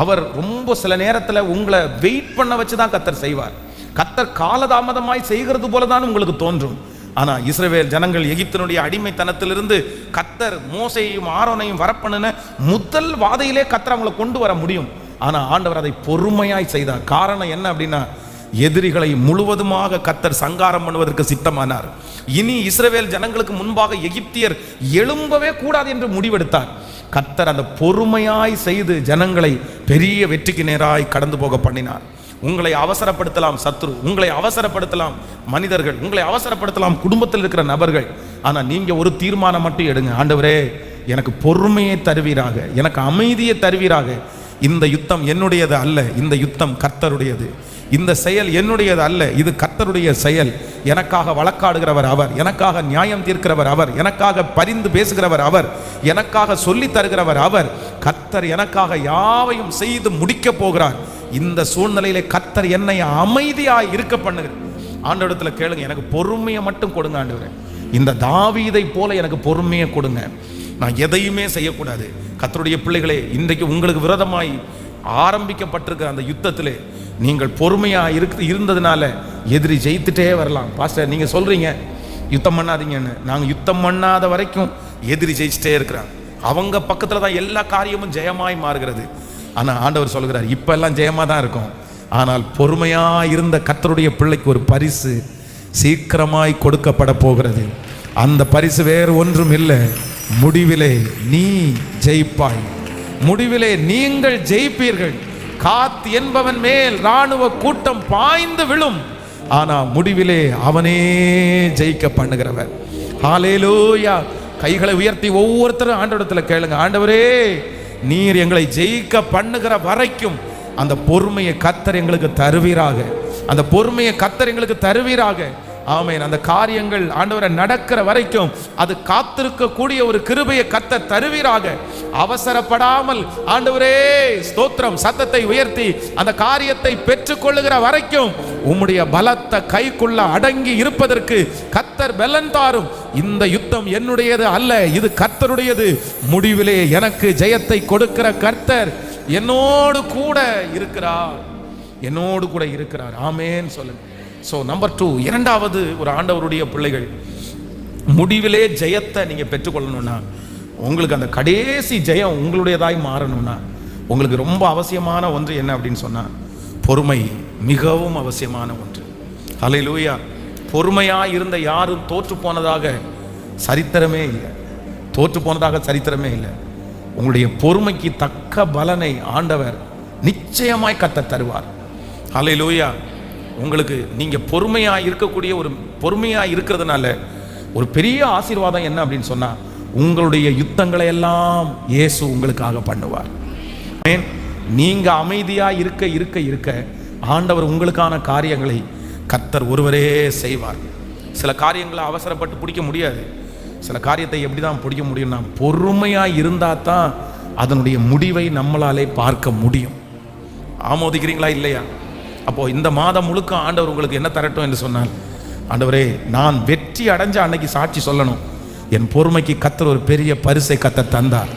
அவர் ரொம்ப சில நேரத்தில் உங்களை வெயிட் பண்ண வச்சு தான் கர்த்தர் செய்வார். கர்த்தர் காலதாமதமாய் செய்கிறது போல தான் உங்களுக்கு தோன்றும். ஆனால் இஸ்ரவேல் ஜனங்கள் எகிப்தினுடைய அடிமைத்தனத்திலிருந்து கர்த்தர் மோசையையும் ஆரோனையும் வரப்பண்ணின முதல் வாதையிலே கர்த்தர் அவங்களை கொண்டு வர முடியும். ஆனால் ஆண்டவர் அதை பொறுமையாய் செய்தார். காரணம் என்ன அப்படின்னா, எதிரிகளை முழுவதுமாக கர்த்தர் சங்காரம் பண்ணுவதற்கு சித்தமானார். இனி இஸ்ரவேல் ஜனங்களுக்கு முன்பாக எகிப்தியர் எழும்பவே கூடாது என்று முடிவெடுத்தார். கர்த்தர் அந்த பொறுமையாய் செய்து ஜனங்களை பெரிய வெற்றிக்கு நேராய் கடந்து போக பண்ணினார். உங்களை அவசரப்படுத்தலாம் சத்ரு, உங்களை அவசரப்படுத்தலாம் மனிதர்கள், உங்களை அவசரப்படுத்தலாம் குடும்பத்தில் இருக்கிற நபர்கள். ஆனால் நீங்க ஒரு தீர்மானம் மட்டும் எடுங்க, ஆண்டவரே எனக்கு பொறுமையை தருவீராக, எனக்கு அமைதியை தருவீராக. இந்த யுத்தம் என்னுடையது அல்ல, இந்த யுத்தம் கர்த்தருடையது. இந்த செயல் என்னுடையது அல்ல, இது கர்த்தருடைய செயல். எனக்காக வழக்காடுகிறவர் அவர், எனக்காக நியாயம் தீர்க்கிறவர் அவர், எனக்காக பரிந்து பேசுகிறவர் அவர், எனக்காக சொல்லி தருகிறவர் அவர். கர்த்தர் எனக்காக யாவையும் செய்து முடிக்க போகிறார். இந்த சூழ்நிலையிலே கர்த்தர் என்னை அமைதியாய் இருக்க பண்ணுகிறார். ஆண்டவரிடத்துல கேளுங்க, எனக்கு பொறுமையை மட்டும் கொடுங்க ஆண்டவரே. இந்த தாவீதை போல எனக்கு பொறுமையை கொடுங்க. நான் எதையுமே செய்யக்கூடாது. கர்த்தருடைய பிள்ளைகளே, இன்றைக்கு உங்களுக்கு விரோதமாய் ஆரம்பிக்கப்பட்டிருக்கிற அந்த யுத்தத்திலே நீங்கள் பொறுமையாக இருந்ததுனால எதிரி ஜெயித்துட்டே வரலாம். பாஸ்டர் நீங்கள் சொல்கிறீங்க யுத்தம் பண்ணாதீங்கன்னு. நாங்கள் யுத்தம் பண்ணாத வரைக்கும் எதிரி ஜெயிச்சுட்டே இருக்கிறாங்க. அவங்க பக்கத்தில் தான் எல்லா காரியமும் ஜெயமாய் மாறுகிறது. ஆனால் ஆண்டவர் சொல்கிறார், இப்போ எல்லாம் ஜெயமாக தான் இருக்கும். ஆனால் பொறுமையாக இருந்த கர்த்தருடைய பிள்ளைக்கு ஒரு பரிசு சீக்கிரமாய் கொடுக்கப்பட போகிறது. அந்த பரிசு வேறு ஒன்றும் இல்லை, முடிவிலே நீ ஜெயிப்பாய், முடிவிலே நீங்கள் ஜெயிப்பீர்கள். காத் என்பவன் மேல் ராணுவ கூட்டம் பாய்ந்து விழும், ஆனா முடிவிலே அவனே ஜெயிக்க பண்ணுகிறவர். ஹல்லேலூயா. கைகளை உயர்த்தி ஒவ்வொருத்தரும் ஆண்டவரிடத்துல கேளுங்க, ஆண்டவரே நீர் எங்களை ஜெயிக்க பண்ணுகிற வரைக்கும் அந்த பொறுமையை கர்த்தர் எங்களுக்கு தருவீராக, அந்த பொறுமையை கர்த்தர் எங்களுக்கு தருவீராக. ஆமென். அந்த காரியங்கள் ஆண்டவரை நடக்கிற வரைக்கும் அது காத்திருக்கக்கூடிய ஒரு கிருபையை கர்த்தர் தருவீராக. அவசரப்படாமல் ஆண்டவரே ஸ்தோத்திரம் சத்தத்தை உயர்த்தி அந்த காரியத்தை பெற்றுக்கொள்ளுகிற வரைக்கும் உம்முடைய பலத்த கைக்குள்ள அடங்கி இருப்பதற்கு கர்த்தர் பலன் தாரும். இந்த யுத்தம் என்னுடையது அல்ல, இது கர்த்தருடையது. முடிவிலே எனக்கு ஜெயத்தை கொடுக்கிற கர்த்தர் என்னோடு கூட இருக்கிறார், என்னோடு கூட இருக்கிறார். ஆமென் சொல்லுங்க. ஸோ நம்பர் 2, இரண்டாவது ஒரு ஆண்டவருடைய பிள்ளைகள் முடிவிலே ஜெயத்தை நீங்கள் பெற்றுக்கொள்ளணும்னா, உங்களுக்கு அந்த கடைசி ஜெயம் உங்களுடையதாய் மாறணும்னா உங்களுக்கு ரொம்ப அவசியமான ஒன்று என்ன அப்படின்னு சொன்னால், பொறுமை மிகவும் அவசியமான ஒன்று. ஹல்லேலூயா. பொறுமையாக இருந்த யாரும் தோற்று போனதாக சரித்திரமே இல்லை, தோற்று போனதாக சரித்திரமே இல்லை. உங்களுடைய பொறுமைக்கு தக்க பலனை ஆண்டவர் நிச்சயமாய் கர்த்தர் தருவார். ஹல்லேலூயா. உங்களுக்கு நீங்கள் பொறுமையாக இருக்கக்கூடிய ஒரு பொறுமையாக இருக்கிறதுனால ஒரு பெரிய ஆசீர்வாதம் என்ன அப்படின்னு சொன்னால், உங்களுடைய யுத்தங்களை எல்லாம் இயேசு உங்களுக்காக பண்ணுவார். நீங்க அமைதியா இருக்க இருக்க இருக்க ஆண்டவர் உங்களுக்கான காரியங்களை கர்த்தர் ஒருவரே செய்வார். சில காரியங்களை அவசரப்பட்டு பிடிக்க முடியாது. சில காரியத்தை எப்படி தான் பிடிக்க முடியும்னா, பொறுமையாக இருந்தால் தான் அதனுடைய முடிவை நம்மளாலே பார்க்க முடியும். ஆமோதிக்கிறீங்களா இல்லையா? அப்போது இந்த மாதம் முழுக்க ஆண்டவர் உங்களுக்கு என்ன தரட்டும் என்று சொன்னால், ஆண்டவரே நான் வெற்றி அடைஞ்ச அன்னைக்கு சாட்சி சொல்லணும், என் பொறுமைக்கு கர்த்தர் ஒரு பெரிய பரிசை கர்த்தர் தந்தார்,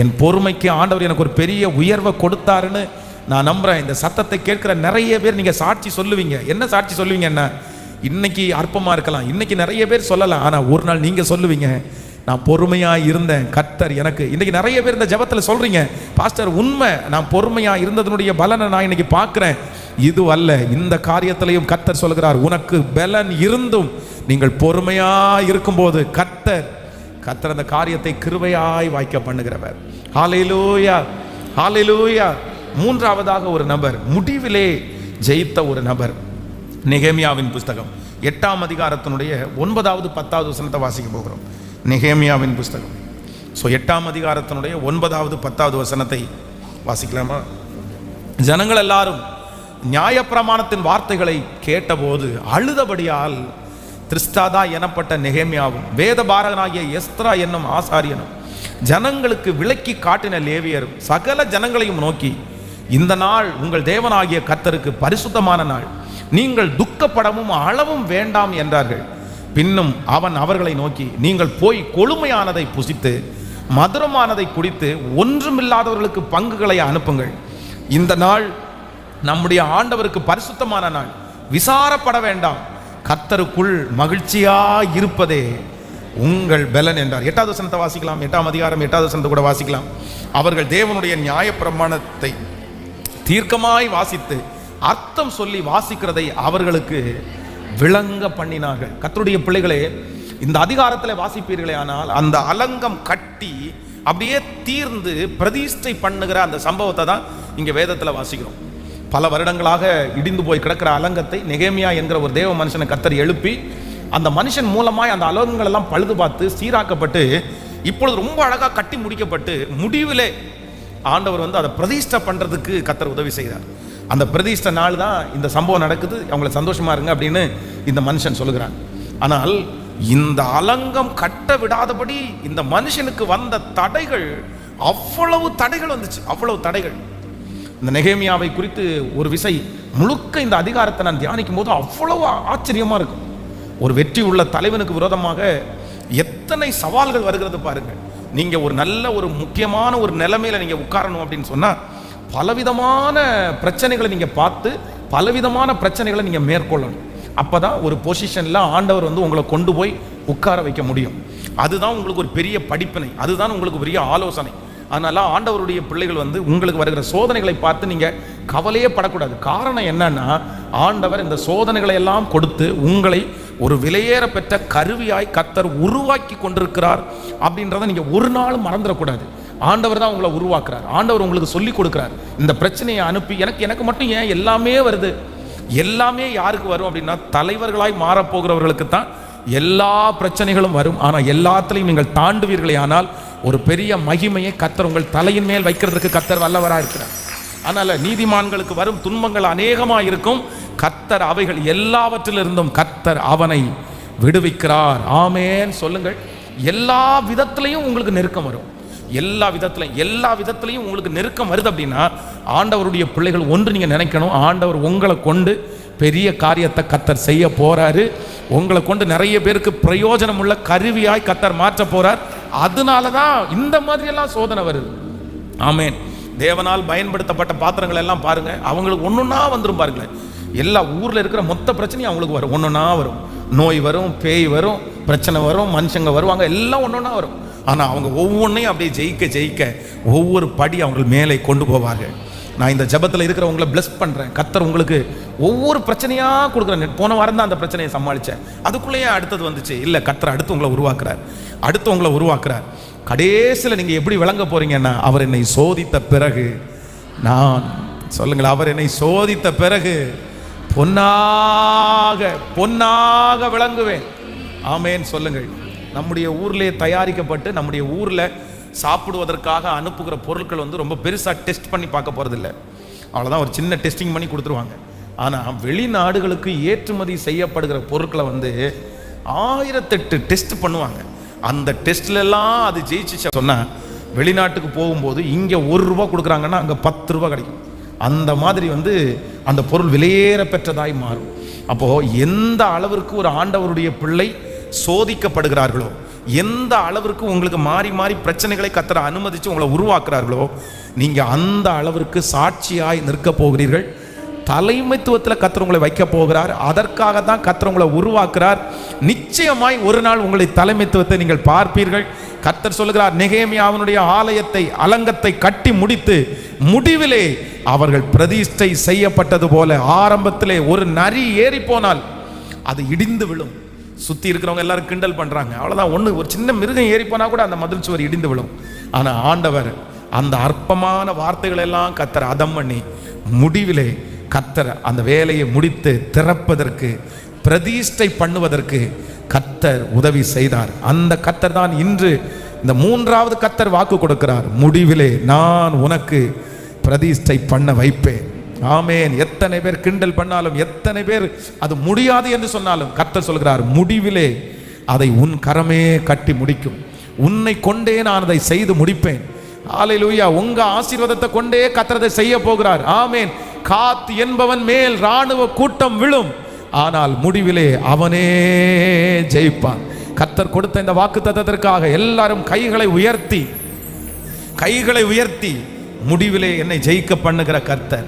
என் பொறுமைக்கு ஆண்டவர் எனக்கு ஒரு பெரிய உயர்வை கொடுத்தாருன்னு நான் நம்புகிறேன். இந்த சத்தத்தை கேட்குற நிறைய பேர் நீங்கள் சாட்சி சொல்லுவீங்க. என்ன சாட்சி சொல்லுவீங்க? என்ன, இன்னைக்கு அற்பமாக இருக்கலாம், இன்னைக்கு நிறைய பேர் சொல்லலாம், ஆனால் ஒரு நாள் நீங்கள் சொல்லுவீங்க, நான் பொறுமையாக இருந்தேன், கர்த்தர் எனக்கு. இன்னைக்கு நிறைய பேர் இந்த ஜெபத்தில் சொல்கிறீங்க, பாஸ்டர் உண்மை, நான் பொறுமையாக இருந்ததனுடைய பலனை நான் இன்னைக்கு பார்க்குறேன். இது அல்ல, இந்த காரியத்திலையும் கர்த்தர் சொல்கிறார், உனக்கு பலன் இருந்தும் நீங்கள் பொறுமையாக இருக்கும்போது கர்த்தர் அந்த காரியத்தை கிருபையாய் வாய்க்க பண்ணுகிறவர். ஹல்லேலூயா, ஹல்லேலூயா. மூன்றாவதாக ஒரு நபர், முடிவிலே ஜெயித்த ஒரு நபர். நெகேமியாவின் புஸ்தகம் 8ஆம் அதிகாரத்தினுடைய 9வது 10வது வசனத்தை வாசிக்க போகிறோம். நெகேமியாவின் புஸ்தகம் 8ஆம் அதிகாரத்தினுடைய 9வது 10வது வசனத்தை வாசிக்கலாமா? ஜனங்கள் எல்லாரும் நியாயப்பிரமாணத்தின் வார்த்தைகளை கேட்டபோது அழுதபடியால் திரிஸ்தாதா எனப்பட்ட நெகேமியாவும் வேதபாரகனாகிய எஸ்தரா என்னும் ஆசாரியனும் ஜனங்களுக்கு விளக்கி காட்டின லேவியரும் சகல ஜனங்களையும் நோக்கி, இந்த நாள் உங்கள் தேவனாகிய கர்த்தருக்கு பரிசுத்தமான நாள், நீங்கள் துக்கப்படவும் அளவும் வேண்டாம் என்றார்கள். பின்னும் அவன் அவர்களை நோக்கி, நீங்கள் போய் கொழுமையானதை புசித்து மதுரமானதை குடித்து ஒன்றுமில்லாதவர்களுக்கு பங்குகளை அனுப்புங்கள். இந்த நாள் நம்முடைய ஆண்டவருக்கு பரிசுத்தமான நாள், விசாரப்பட வேண்டாம், கர்த்தருக்குள் மகிழ்ச்சியா இருப்பதே உங்கள் பலன் என்றார். 8வது வசனத்தை வாசிக்கலாம். 8ஆம் அதிகாரம் 8வது வசனத்தை கூட வாசிக்கலாம். அவர்கள் தேவனுடைய நியாயப்பிரமாணத்தை தீர்க்கமாய் வாசித்து அர்த்தம் சொல்லி வாசிக்கிறதை அவர்களுக்கு விளங்க பண்ணினார்கள். கர்த்தருடைய பிள்ளைகளே, இந்த அதிகாரத்தில் வாசிப்பீர்களே ஆனால் அந்த அலங்கம் கட்டி அப்படியே தீர்ந்து பிரதிஷ்டை பண்ணுகிற அந்த சம்பவத்தை தான் இங்கே வேதத்தில் வாசிக்கிறோம். பல வருடங்களாக இடிந்து போய் கிடக்கிற அலங்கத்தை நெகேமியா என்கிற ஒரு தேவ மனுஷனை கர்த்தர் எழுப்பி, அந்த மனுஷன் மூலமாய் அந்த அலங்கங்கள் எல்லாம் பழுது பார்த்து சீராக்கப்பட்டு இப்பொழுது ரொம்ப அழகாக கட்டி முடிக்கப்பட்டு முடிவிலே ஆண்டவர் வந்து அதை பிரதிஷ்டை பண்ணுறதுக்கு கர்த்தர் உதவி செய்கிறார். அந்த பிரதிஷ்டை நாள் தான் இந்த சம்பவம் நடக்குது, அவங்கள சந்தோஷமா இருங்க அப்படின்னு இந்த மனுஷன் சொல்லுகிறான். ஆனால் இந்த அலங்கம் கட்ட விடாதபடி இந்த மனுஷனுக்கு வந்த தடைகள், அவ்வளவு தடைகள் வந்துச்சு, அவ்வளவு தடைகள். இந்த நெகேமியாவை குறித்து ஒரு விசை முழுக்க இந்த அதிகாரத்தை நான் தியானிக்கும் போது அவ்வளவு ஆச்சரியமா இருக்கும். ஒரு வெற்றி உள்ள தலைவனுக்கு விரோதமாக எத்தனை சவால்கள் வருகிறது பாருங்க. நீங்க ஒரு நல்ல ஒரு முக்கியமான ஒரு நிலைமையில நீங்க உட்காரணும் அப்படின்னு சொன்னா பலவிதமான பிரச்சனைகளை நீங்க பார்த்து பலவிதமான பிரச்சனைகளை நீங்க மேற்கொள்ளணும். அப்பதான் ஒரு பொசிஷன்ல ஆண்டவர் வந்து உங்களை கொண்டு போய் உட்கார வைக்க முடியும். அதுதான் உங்களுக்கு ஒரு பெரிய படிப்பினை, அதுதான் உங்களுக்கு பெரிய ஆலோசனை. அதனால ஆண்டவருடைய பிள்ளைகள் வந்து உங்களுக்கு வருகிற சோதனைகளை பார்த்து நீங்க கவலையே படக்கூடாது. காரணம் என்னன்னா, ஆண்டவர் இந்த சோதனைகளை எல்லாம் கொடுத்து உங்களை ஒரு விலையேற பெற்ற கருவியாய் கர்த்தர் உருவாக்கி கொண்டிருக்கிறார் அப்படின்றத நீங்க ஒரு நாளும் மறந்துடக்கூடாது. ஆண்டவர் தான் உங்களை உருவாக்குறார், ஆண்டவர் உங்களுக்கு சொல்லி கொடுக்கிறார். இந்த பிரச்சனையை அனுப்பி எனக்கு மட்டும் ஏன் எல்லாமே வருது, எல்லாமே யாருக்கு வரும் அப்படின்னா, தலைவர்களாய் மாறப்போகிறவர்களுக்கு தான் எல்லா பிரச்சனைகளும் வரும். ஆனால் எல்லாத்திலையும் நீங்கள் தாண்டுவீர்களே ஆனால் ஒரு பெரிய மகிமையை கர்த்தர் உங்கள் தலையின் மேல் வைக்கிறதுக்கு கர்த்தர் வல்லவராக இருக்கிறார். அதனால நீதிமான்களுக்கு வரும் துன்பங்கள் அநேகமாக இருக்கும், கர்த்தர் அவைகள் எல்லாவற்றிலிருந்தும் கர்த்தர் அவனை விடுவிக்கிறார். ஆமேன் சொல்லுங்கள். எல்லா விதத்திலையும் உங்களுக்கு நெருக்கம் வரும், எல்லா விதத்திலையும் உங்களுக்கு நெருக்கம் வருது அப்படின்னா ஆண்டவருடைய பிள்ளைகள் ஒன்று நீங்க நினைக்கணும், ஆண்டவர் உங்களை கொண்டு பெரிய காரியத்தை கர்த்தர் செய்ய போறாரு, உங்களை கொண்டு நிறைய பேருக்கு பிரயோஜனம் உள்ள கருவியாய் கர்த்தர் மாற்ற போறார். அதனாலதான் இந்த மாதிரி எல்லாம் சோதனை வருது. ஆமேன். தேவனால் பயன்படுத்தப்பட்ட பாத்திரங்கள் எல்லாம் பாருங்க, அவங்களுக்கு ஒன்னொன்னா வந்துரும் பாருங்களேன். எல்லா ஊர்ல இருக்கிற மொத்த பிரச்சனையும் அவங்களுக்கு வரும், ஒன்னொன்னா வரும். நோய் வரும், பேய் வரும், பிரச்சனை வரும், மனுஷங்க வருவாங்க, எல்லாம் ஒன்னொன்னா வரும். ஆனா அவங்க ஒவ்வொன்றையும் அப்படியே ஜெயிக்க ஒவ்வொரு படி அவங்க மேலே கொண்டு போவார்கள். நான் இந்த ஜபத்தில் இருக்கிறவங்களை பிளஸ் பண்றேன். கர்த்தர் உங்களுக்கு ஒவ்வொரு பிரச்சனையா கொடுக்குறேன். போன வாரம் தான் அந்த பிரச்சனையை சமாளிச்சேன், அதுக்குள்ளேயே அடுத்தது வந்துச்சு. இல்ல, கர்த்தர் அடுத்து உங்களை உருவாக்குறார். கடைசியில் நீங்க எப்படி விளங்க போறீங்கன்னா, அவர் என்னை சோதித்த பிறகு நான் சொல்லுங்கள், அவர் என்னை சோதித்த பிறகு பொன்னாக விளங்குவேன். ஆமேன் சொல்லுங்கள். நம்முடைய ஊர்லேயே தயாரிக்கப்பட்டு நம்முடைய ஊரில் சாப்பிடுவதற்காக அனுப்புகிற பொருட்கள் வந்து ரொம்ப பெருசாக டெஸ்ட் பண்ணி பார்க்க போகிறதில்ல. அவ்வளோதான், ஒரு சின்ன டெஸ்டிங் பண்ணி கொடுத்துருவாங்க. ஆனால் வெளிநாடுகளுக்கு ஏற்றுமதி செய்யப்படுகிற பொருட்களை வந்து 1008 டெஸ்ட் பண்ணுவாங்க. அந்த டெஸ்ட்லெல்லாம் அது ஜெயிச்சு சொன்னால் வெளிநாட்டுக்கு போகும்போது இங்கே ₹1 கொடுக்குறாங்கன்னா அங்கே ₹10 கிடைக்கும். அந்த மாதிரி வந்து அந்த பொருள் விலையேற பெற்றதாய் மாறும். அப்போது எந்த அளவிற்கு ஒரு ஆண்டவருடைய பிள்ளை சோதிக்கப்படுகிறார்களோ, எந்த அளவிற்கு உங்களுக்கு மாறி மாறி பிரச்சனைகளை கர்த்தர் அனுமதித்து உங்களை உருவாக்குறார்களோ, நீங்கள் அந்த அளவிற்கு சாட்சியாய் நிற்க போகிறீர்கள். தலைமைத்துவத்தில் கர்த்தர் உங்களை வைக்க போகிறார். அதற்காக தான் கர்த்தர் உங்களை உருவாக்குறார். நிச்சயமாய் ஒரு நாள் உங்களை தலைமைத்துவத்தை நீங்கள் பார்ப்பீர்கள். கர்த்தர் சொல்லுகிறார், நெகேமியாவினுடைய ஆலயத்தை அலங்கத்தை கட்டி முடித்து முடிவிலே அவர்கள் பிரதிஷ்டை செய்யப்பட்டது போல, ஆரம்பத்திலே ஒரு நரி ஏறி போனால் அது இடிந்து விழும். சுற்றி இருக்கிறவங்க எல்லாரும் கிண்டல் பண்ணுறாங்க, அவ்வளோதான், ஒன்று ஒரு சின்ன மிருகம் ஏறி போனால் கூட அந்த மதில் சுவர் இடிந்து விழும். ஆனால் ஆண்டவர் அந்த அற்பமான வார்த்தைகள் எல்லாம் கர்த்தர் அதம் பண்ணி முடிவிலே கர்த்தர் அந்த வேலையை முடித்து திறப்பதற்கு, பிரதிஷ்டை பண்ணுவதற்கு கர்த்தர் உதவி செய்தார். அந்த கர்த்தர் தான் இன்று இந்த 3வது கர்த்தர் வாக்கு கொடுக்கிறார், முடிவிலே நான் உனக்கு பிரதிஷ்டை பண்ண வைப்பேன். ஆமேன். எத்தனை பேர் கிண்டல் பண்ணாலும், எத்தனை பேர் அது முடியாது என்று சொன்னாலும், கர்த்தர் சொல்கிறார், முடிவிலே அதை உன் கரமே கட்டி முடிக்கும். உன்னை கொண்டே நான் அதை செய்து முடிப்பேன். ஹல்லேலூயா. உங்க ஆசீர்வாதத்தை கொண்டே கர்த்தர் அதை செய்ய போகிறார். ஆமேன். காத் என்பவன் மேல் ராணுவ கூட்டம் விழும், ஆனால் முடிவிலே அவனே ஜெயிப்பான். கர்த்தர் கொடுத்த இந்த வாக்குத்தத்தத்திற்காக எல்லாரும் கைகளை உயர்த்தி முடிவிலே என்னை ஜெயிக்க பண்ணுகிற கர்த்தர்,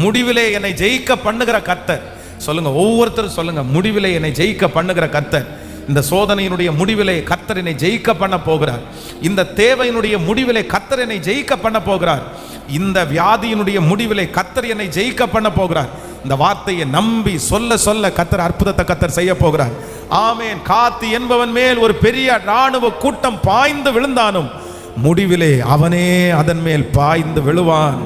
முடிவிலே என்னை ஜெயிக்க பண்ணுகிற கர்த்தர் சொல்லுங்க. ஒவ்வொருத்தரும் சொல்லுங்க, முடிவிலே என்னை ஜெயிக்க பண்ணுகிற கர்த்தர். இந்த சோதனையினுடைய முடிவிலே கர்த்தர் என்னை ஜெயிக்க பண்ண போகிறார். இந்த தேவையினுடைய முடிவிலே கர்த்தர் என்னை ஜெயிக்க பண்ண போகிறார். இந்த வியாதியினுடைய முடிவிலே கர்த்தர் என்னை ஜெயிக்க பண்ண போகிறார். இந்த வார்த்தையை நம்பி சொல்ல சொல்ல கர்த்தர் அற்புதத்தை கர்த்தர் செய்ய போகிறார். ஆமேன். காத்து என்பவன் மேல் ஒரு பெரிய ராணுவ கூட்டம் பாய்ந்து விழுந்தானும் முடிவிலே அவனே அதன் மேல் பாய்ந்து விழுவான்.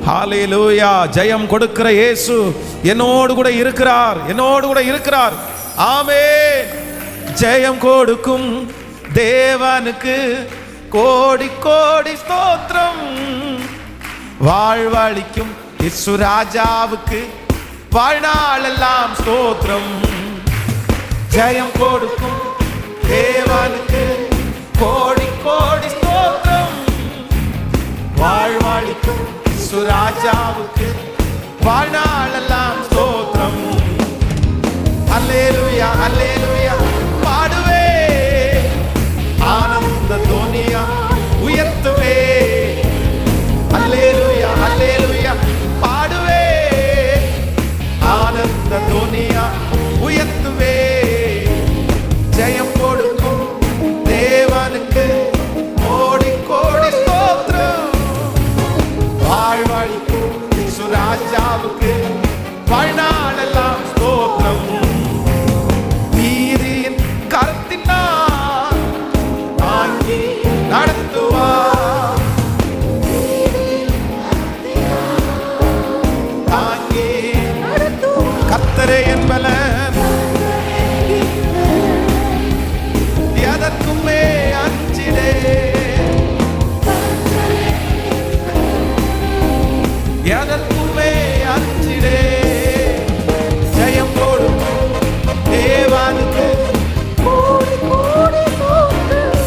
ஹல்லேலூயா. ஜெயம் கொடுக்கிற இயேசு என்னோடு கூட இருக்கிறார். ஆமென். ஜெயம் கொடுக்கும் தேவனுக்கு கோடி கோடி ஸ்தோத்திரம். வாழ்வளிக்கும் இயேசு ராஜாவுக்கு வாழ்நாளெல்லாம் ஸ்தோத்திரம். ஜெயம் கொடுக்கும் தேவனுக்கு கோடி கோடி ஸ்தோத்திரம். வாழ்வளிக்கும் இயேசு ராஜாவுக்கு வாழ்நாளெல்லாம் ஸ்தோத்திரம். அல்லேலூயா அல்லேலூயா பாடுவே, ஆனந்த துனியா உயர்த்துவே. அல்லேலூயா அல்லேலூயா பாடுவே, ஆனந்த துனியா உயர்த்துவே. ஜெயம் கொடுக்கும் தேவனுக்கு கோடி கோடி ஸ்தோத்திரம். வாழ்வளிக்கும் இயேசு ராஜாவுக்கு வாழ்நாளெல்லாம் ஸ்தோத்திரம். நீதியின் கரத்தினால் தாங்கி நடத்துவார். தாங்கி கர்த்தரே என்பலன், எதற்குமே அஞ்சிடே. எதற்குமே அஞ்சிடே. ஜெயம் கொடுக்கும் தேவனுக்கு கோடி கோடி ஸ்தோத்திரம்.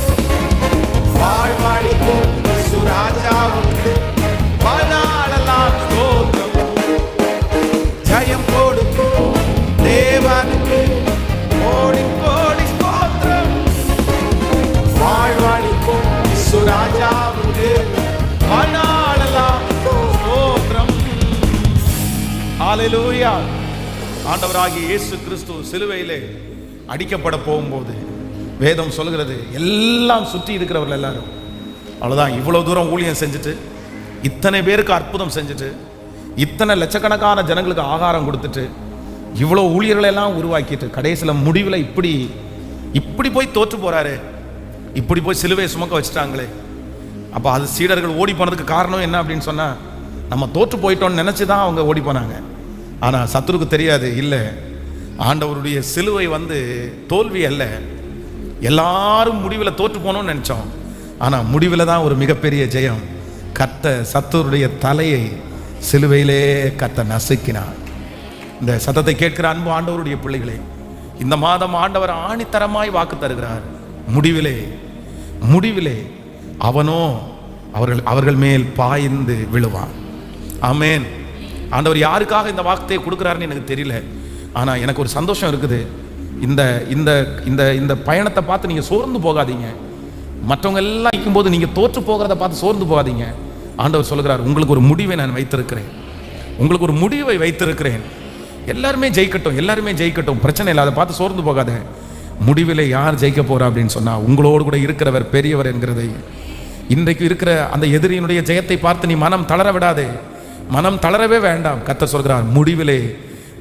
வாழ்வளிக்கும் இயேசு ராஜாவுக்கு வாழ்நாளெல்லாம் ஸ்தோத்திரம். ஜெயம் கொடுக்கும் தேவனுக்கு கோடி கோடி ஸ்தோத்திரம். வாழ்வளிக்கும் இயேசு ராஜாவுக்கு வாழ்நாளெல்லாம் ஸ்தோத்திரம். ஹல்லேலூயா. ஆண்டவராகிய இயேசு கிறிஸ்து சிலுவையிலே அடிக்கப்பட போகும்போது வேதம் சொல்கிறது, எல்லாம் சுற்றி இருக்கிறவர்கள் எல்லாரும் அவ்வளோதான், இவ்வளோ தூரம் ஊழியம் செஞ்சுட்டு, இத்தனை பேருக்கு அற்புதம் செஞ்சுட்டு, இத்தனை லட்சக்கணக்கான ஜனங்களுக்கு ஆகாரம் கொடுத்துட்டு, இவ்வளோ ஊழியர்களெல்லாம் உருவாக்கிட்டு, கடைசியில் முடிவில் இப்படி போய் தோற்று போகிறாரு, இப்படி போய் சிலுவையை சுமக்க வச்சுட்டாங்களே. அப்போ அது சீடர்கள் ஓடி போனதுக்கு காரணம் என்ன அப்படின்னு சொன்னால், நம்ம தோற்று போயிட்டோம்னு நினச்சி தான் அவங்க ஓடி போனாங்க. ஆனால் சத்துருக்கு தெரியாது, இல்லை, ஆண்டவருடைய சிலுவை வந்து தோல்வி அல்ல. எல்லாரும் முடிவில் தோற்று போனோம்னு நினச்சோம். ஆனால் முடிவில் தான் ஒரு மிகப்பெரிய ஜெயம். கர்த்தர் சத்துருடைய தலையை சிலுவையிலே கர்த்தர் நசுக்கினார். இந்த சத்தத்தை கேட்கிற அன்பு ஆண்டவருடைய பிள்ளைகளே, இந்த மாதம் ஆண்டவர் ஆணித்தரமாய் வாக்கு தருகிறார். முடிவிலே அவனோ அவர்கள் மேல் பாய்ந்து விழுவான். ஆமென். ஆண்டவர் யாருக்காக இந்த வார்த்தையை கொடுக்குறாருன்னு எனக்கு தெரியல. ஆனால் எனக்கு ஒரு சந்தோஷம் இருக்குது. இந்த இந்த இந்த இந்த பயணத்தை பார்த்து நீங்கள் சோர்ந்து போகாதீங்க. மற்றவங்க எல்லாம் நிற்கும்போது நீங்கள் தோற்று போகிறத பார்த்து சோர்ந்து போகாதீங்க. ஆண்டவர் சொல்லுகிறார், உங்களுக்கு ஒரு முடிவை நான் வைத்திருக்கிறேன், உங்களுக்கு ஒரு முடிவை வைத்திருக்கிறேன். எல்லாருமே ஜெயிக்கட்டும், பிரச்சனை இல்லை. அதை பார்த்து சோர்ந்து போகாத. முடிவில் யார் ஜெயிக்க போறா அப்படின்னு சொன்னா, உங்களோடு கூட இருக்கிறவர் பெரியவர் என்கிறதை, இன்றைக்கு இருக்கிற அந்த எதிரியினுடைய ஜெயத்தை பார்த்து நீ மனம் தளர விடாதே. மனம் தளரவே வேண்டாம். கர்த்தர் சொல்கிறார், முடிவிலே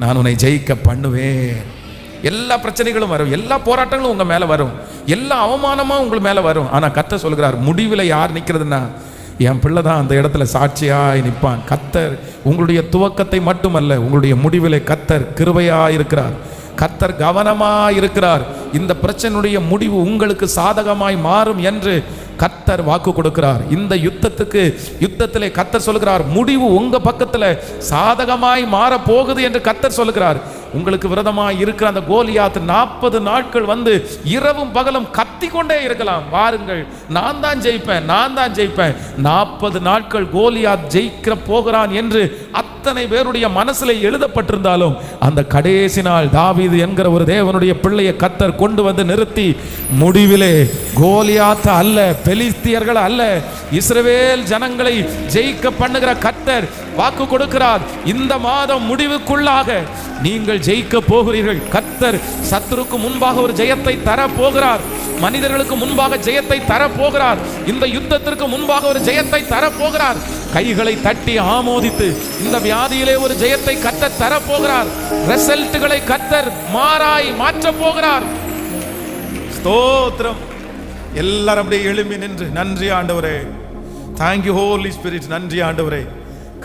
நான் உன்னை ஜெயிக்க பண்ணுவேன். எல்லா பிரச்சனைகளும் வரும், எல்லா போராட்டங்களும் உங்க மேல வரும், எல்லா அவமானமும் உங்கள் மேல வரும். ஆனா கர்த்தர் சொல்கிறார், முடிவில் யார் நிற்கிறதுன்னா என் பிள்ளை தான் அந்த இடத்துல சாட்சியாய் நிற்பான். கர்த்தர் உங்களுடைய துவக்கத்தை மட்டுமல்ல, உங்களுடைய முடிவிலே கர்த்தர் கிருபையாய் இருக்கிறார், கர்த்தர் கவனமாய் இருக்கிறார். இந்த பிரச்சனையுடைய முடிவு உங்களுக்கு சாதகமாய் மாறும் என்று கர்த்தர் வாக்கு கொடுக்கிறார். இந்த யுத்தத்திலே கர்த்தர் சொல்கிறார், முடிவு உங்க பக்கத்துல சாதகமாய் மாற போகுது என்று கர்த்தர் சொல்கிறார். உங்களுக்கு விரதமாய் இருக்கிற அந்த கோலியாத் 40 நாட்கள் வந்து இரவும் பகலும் கத்தி கொண்டே இருக்கலாம். வாருங்கள், நான் தான் ஜெயிப்பேன். 40 நாட்கள் கோலியாத் ஜெயிக்க போகிறான் என்று அத்தனை பேருடைய மனசுல எழுதப்பட்டிருந்தாலும், அந்த கடைசி நாள் தாவீது என்கிற ஒரு தேவனுடைய பிள்ளையை கர்த்தர் கொண்டு வந்து நிறுத்தி, முடிவிலே கோலியாத் அல்ல, பெலிஸ்தியர்கள் அல்ல, இஸ்ரவேல் ஜனங்களை ஜெயிக்க பண்ணுகிற கர்த்தர் வாக்கு கொடுக்கிறார். இந்த மாதம் முடிவுக்குள்ளாக நீங்கள் ஜெயிக்க போகிறீர்கள். கர்த்தர் சத்துருக்கு முன்பாக ஒரு ஜெயத்தை தர போகிறார். மனிதர்களுக்கு முன்பாக ஜெயத்தை தர போகிறார். இந்த யுத்தத்திற்கு முன்பாக ஒரு ஜெயத்தை தர போகிறார். கைகளை தட்டி ஆமோதித்து இந்த வியாதியிலே ஒரு ஜெயத்தை கர்த்தர் தர போகிறார். ரிசல்ட்டுகளை கர்த்தர் மாற்ற போகிறார். ஸ்தோத்திரம். எல்லாரும் அப்படியே எழும்பி நின்று, நன்றி ஆண்டவரே, தேங்க்யூ ஹோலி ஸ்பிரிட், நன்றி ஆண்டவரே.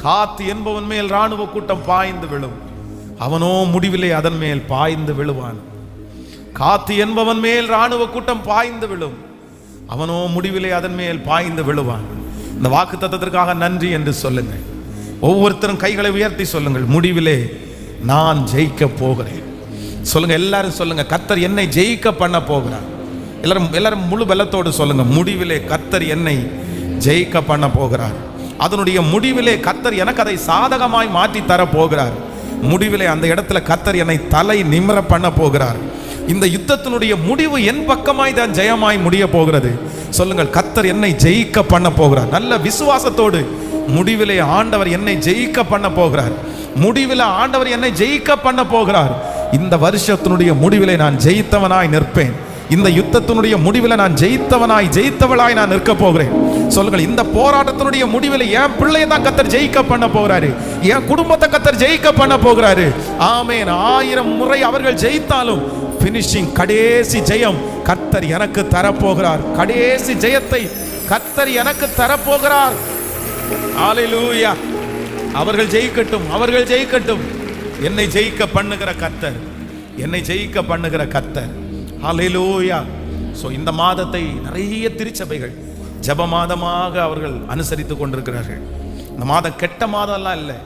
காத்து என்பவன் மேல் ராணுவ கூட்டம் பாய்ந்து விழும், அவனோ முடிவிலே அதன் மேல் பாய்ந்து விழுவான். காத்து என்பவன் மேல் ராணுவ கூட்டம் பாய்ந்து விழும், அவனோ முடிவிலே அதன் மேல் பாய்ந்து விழுவான். இந்த வாக்கு தத்தத்திற்காக நன்றி என்று சொல்லுங்கள். ஒவ்வொருத்தரும் கைகளை உயர்த்தி சொல்லுங்கள், முடிவிலே நான் ஜெயிக்க போகிறேன். சொல்லுங்க, எல்லாரும் சொல்லுங்க, கர்த்தர் என்னை ஜெயிக்க பண்ண போகிறார். எல்லாரும் முழு பலத்தோடு சொல்லுங்க, முடிவிலே கர்த்தர் என்னை ஜெயிக்க பண்ண போகிறார். அதனுடைய முடிவிலே கர்த்தர் எனக்கு அதை சாதகமாய் மாற்றி தர போகிறார். முடிவிலே அந்த இடத்துல கர்த்தர் என்னை தலை நிமிர பண்ண போகிறார். இந்த யுத்தத்தினுடைய முடிவு என் பக்கமாய் தான் ஜெயமாய் முடிய போகிறது. சொல்லுங்கள், கர்த்தர் என்னை ஜெயிக்க பண்ண போகிறார். நல்ல விசுவாசத்தோடு, முடிவிலே ஆண்டவர் என்னை ஜெயிக்க பண்ண போகிறார். முடிவில் ஆண்டவர் என்னை ஜெயிக்க பண்ண போகிறார். இந்த வருஷத்தினுடைய முடிவிலே நான் ஜெயித்தவனாய் நிற்பேன். இந்த யுத்தத்தினுடைய முடிவில் நான் ஜெயித்தவளாய் நான் நிற்க போகிறேன். சொல்லுங்கள், இந்த போராட்டத்தினுடைய முடிவில் என் பிள்ளையை தான் கர்த்தர் ஜெயிக்க பண்ண போகிறாரு, என் குடும்பத்தை கர்த்தர் ஜெயிக்க பண்ண போகிறாரு. ஆமென். 1000 முறை அவர்கள் ஜெயித்தாலும் பினிஷிங், கடைசி ஜெயம் கர்த்தர் எனக்கு தரப்போகிறார். கடைசி ஜெயத்தை கர்த்தர் எனக்கு தரப்போகிறார். ஹல்லேலூயா. அவர்கள் ஜெயிக்கட்டும். என்னை ஜெயிக்க பண்ணுகிற கர்த்தர், ஹல்லேலூயா. ஸோ இந்த மாதத்தை நிறைய திருச்சபைகள் ஜெப மாதமாக அவர்கள் அனுசரித்து கொண்டிருக்கிறார்கள். இந்த மாதம் கெட்ட மாதம்லாம் இல்லை.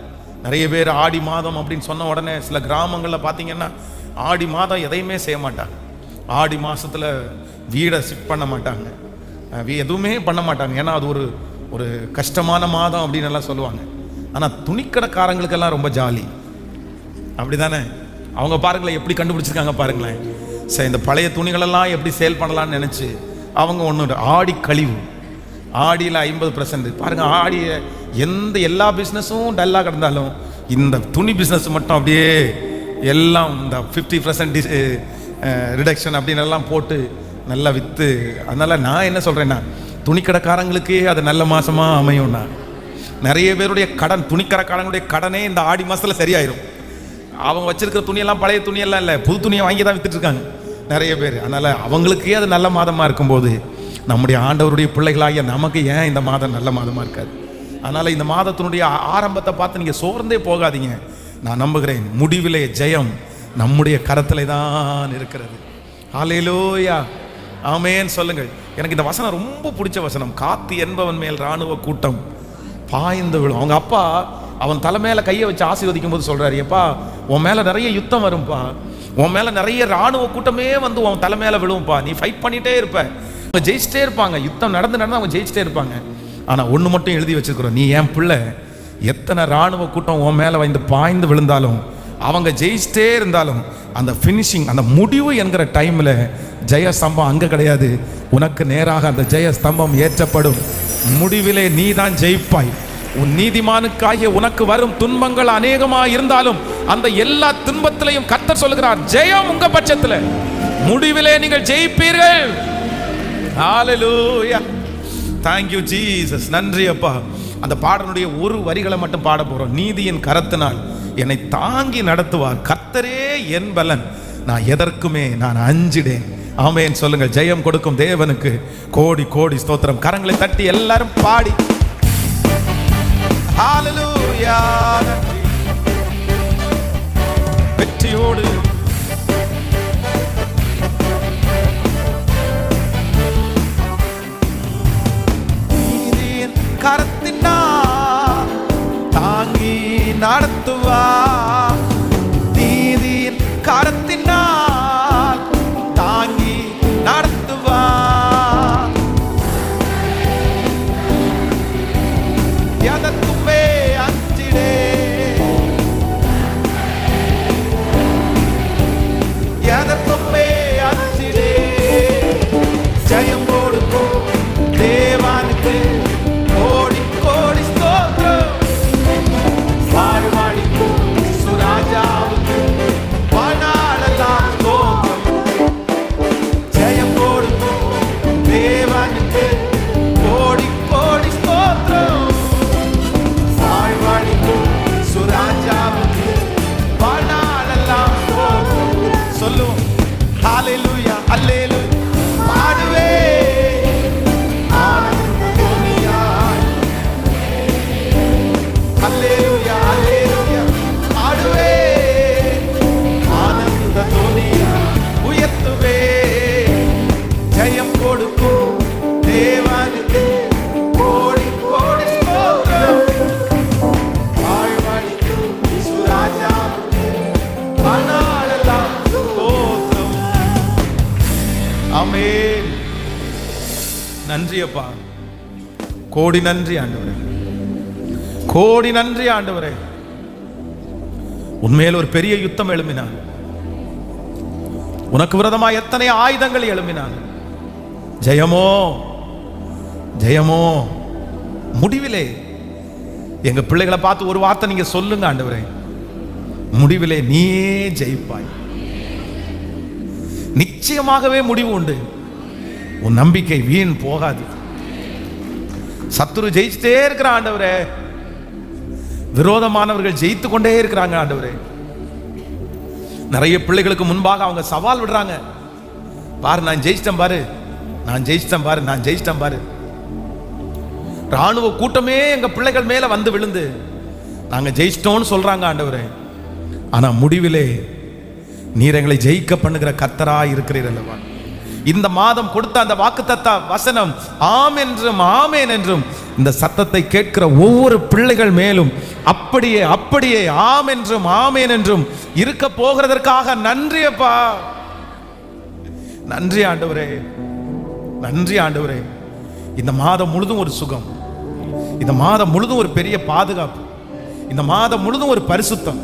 நிறைய பேர் ஆடி மாதம் அப்படின்னு சொன்ன உடனே சில கிராமங்களில் பார்த்தீங்கன்னா ஆடி மாதம் எதையுமே செய்ய மாட்டாங்க. ஆடி மாதத்தில் வீடை ஷிஃப்ட் பண்ண மாட்டாங்க, எதுவுமே பண்ண மாட்டாங்க. ஏன்னா அது ஒரு கஷ்டமான மாதம் அப்படின்னு எல்லாம் சொல்லுவாங்க. ஆனால் துணிக்கடைக்காரங்களுக்கெல்லாம் ரொம்ப ஜாலி, அப்படி தானே? அவங்க பாருங்களேன் எப்படி கண்டுபிடிச்சிருக்காங்க பாருங்களேன். சரி, இந்த பழைய துணிகளெல்லாம் எப்படி சேல் பண்ணலான்னு நினச்சி அவங்க ஒன்று, ஆடி கழிவு, ஆடியில் 50% பாருங்கள். ஆடிய எல்லா பிஸ்னஸும் டல்லாக கிடந்தாலும் இந்த துணி பிஸ்னஸ் மட்டும் அப்படியே எல்லாம் இந்த 50% ரிடக்ஷன் அப்படின்னு எல்லாம் போட்டு நல்லா விற்று. அதனால் நான் என்ன சொல்கிறேன்னா, துணிக்கடைக்காரங்களுக்கே அது நல்ல மாதமாக அமையும்னா. நிறைய பேருடைய கடன், துணிக்கடைக்காரங்களுடைய கடனே இந்த ஆடி மாதத்தில் சரியாயிரும். அவங்க வச்சிருக்கிற துணியெல்லாம் பழைய துணியெல்லாம் இல்லை, புது துணியை வாங்கி தான் வித்துட்டு இருக்காங்க நிறைய பேர். அதனால் அவங்களுக்கே அது நல்ல மாதமாக இருக்கும்போது நம்முடைய ஆண்டவருடைய பிள்ளைகளாகிய நமக்கு ஏன் இந்த மாதம் நல்ல மாதமாக இருக்காது? அதனால் இந்த மாதத்தினுடைய ஆரம்பத்தை பார்த்து நீங்கள் சோர்ந்தே போகாதீங்க. நான் நம்புகிறேன், முடிவிலே ஜெயம் நம்முடைய கரத்தில் தான் இருக்கிறது. ஹல்லேலூயா. ஆமென் சொல்லுங்கள். எனக்கு இந்த வசனம் ரொம்ப பிடிச்ச வசனம். காத்து என்பவன் மேல் ராணுவ கூட்டம் பாய்ந்து விழும். அவங்க அப்பா அவன் தலை மேல கையை வச்சு ஆசீர்வதிக்கும் போது சொல்றாரு, எப்பா உன் மேல நிறைய யுத்தம் வரும்பா, உன் மேல நிறைய ராணுவ கூட்டமே வந்து உன் தலை மேல விழுவும்பா, நீ ஃபைட் பண்ணிட்டே இருப்ப, அவங்க ஜெயிச்சிட்டே இருப்பாங்க, யுத்தம் நடந்து அவங்க ஜெயிச்சிட்டே இருப்பாங்க. ஆனா ஒண்ணு மட்டும் எழுதி வச்சிருக்கிறோம், நீ என் பிள்ளை, எத்தனை ராணுவ கூட்டம் உன் மேல வந்து பாய்ந்து விழுந்தாலும் அவங்க ஜெயிச்சிட்டே இருந்தாலும் அந்த ஃபினிஷிங், அந்த முடிவு என்கிற டைம்ல ஜெயஸ்தம்பம் அங்க கிடையாது, உனக்கு நேராக அந்த ஜெயஸ்தம்பம் ஏற்றப்படும். முடிவிலே நீ தான் ஜெயிப்பாய். உன் நீதிமானுக்காகிய உனக்கு வரும் துன்பங்கள் அநேகமாக இருந்தாலும் அந்த எல்லா துன்பத்திலையும் கர்த்தர் சொல்லுகிறார், ஜெயம் உங்க பட்சத்துல, முடிவிலே நீங்கள் ஜெயிப்பீர்கள். ஹalleluya, thank you Jesus. நன்றி அப்பா. அந்த பாடலுடைய ஒரு வரிகளை மட்டும் பாட போறோம். நீதியின் கரத்தினால் என்னை தாங்கி நடத்துவார், கர்த்தரே என் பலன், நான் எதற்குமே நான் அஞ்சிடேன். ஆமென் சொல்லுங்க. ஜெயம் கொடுக்கும் தேவனுக்கு கோடி கோடி ஸ்தோத்திரம். கரங்களை தட்டி எல்லாரும் பாடி ஹalleluya, வெற்றியோடு நீதியின் கரத்தினால் தாங்கி நடத்துவார், நீதியின் கரத்தினால் தாங்கி நடத்துவார், எதற்குமே அஞ்சிடே, எதற்குமே அஞ்சிடே. ஜெயம் கொடுக்கும் தேவனுக்கு கோடி கோடி ஸ்தோத்திரம். வாழ்வாழிக்கும் சுராஜாவுக்கு வாழ்நாளெல்லாம் ஸ்தோத்திரம். ஜெயம் கொடுக்கும் தேவனுக்கு கோடி கோடி ஸ்தோத்திரம். வாழ்வாழிக்கும் சுராஜாவுக்கு வாழ்நாளெல்லாம் ஸ்தோத்திரம். சொல்லுவோம் ஹalleluya, அல்லேலூயா. பாடுவே ஆனந்த துணியாய், அல்லேலூயா அல்லேலூயா. பாடுவே ஆனந்த துணியாய், உயர்த்துவே. ஜெயம் கொடுக்கும் தேவனுக்கு கோடி கோடி ஸ்தோத்திரம். வாழ்வழிக்கும் சுராஜாவுக்கு வாழ்நாளெல்லாம் ஸ்தோத்திரம். ஆமென். நன்றி அப்பா, கோடி நன்றி ஆண்டவரே, கோடி நன்றி ஆண்டவரே. உண்மையில் ஒரு பெரிய யுத்தம் எழும்பினான், உனக்கு விரோதமாக எத்தனை ஆயுதங்கள் எழும்பினான். ஜெயமோ ஜெயமோ. முடிவிலே எங்க பிள்ளைகளை பார்த்து ஒரு வார்த்தை நீங்க சொல்லுங்க ஆண்டவரே, முடிவிலே நீயே ஜெயிப்பாய். நிச்சயமாகவே முடிவு உண்டு. உன் நம்பிக்கை வீண் போகாது. சத்துரு ஜெயிச்சுட்டே இருக்கிற ஆண்டவரே, விரோதமானவர்கள் ஜெயித்து கொண்டே இருக்கிறாங்க ஆண்டவரே. நிறைய பிள்ளைகளுக்கு முன்பாக அவங்க சவால் விடுறாங்க, பாரு நான் ஜெயிச்சிட்டேன் பாரு, நான் ஜெயிச்சிட்டேன் பாரு, நான் ஜெயிச்சிட்டேன் பாரு. ராணுவ கூட்டமே எங்க பிள்ளைகள் மேல வந்து விழுந்து நாங்க ஜெயிச்சிட்டோம்னு சொல்றாங்க ஆண்டவரே. ஆனா முடிவிலே நீர் எங்களை ஜெயிக்க பண்ணுகிற கர்த்தரா இருக்கிறீர் அல்லவா. இந்த மாதம் கொடுத்த அந்த வாக்குத்தத்த வசனம் ஆம் என்றும் ஆமேன் என்றும் இந்த சத்தத்தை கேட்கிற ஒவ்வொரு பிள்ளைகள் மேலும் அப்படியே அப்படியே ஆம் என்றும் ஆமேன் என்றும் இருக்க போகிறதற்காக நன்றி அப்பா. நன்றி ஆண்டவரே, நன்றி ஆண்டவரே. இந்த மாதம் முழுதும் ஒரு சுகம், இந்த மாதம் முழுதும் ஒரு பெரிய பாதுகாப்பு, இந்த மாதம் முழுதும் ஒரு பரிசுத்தம்,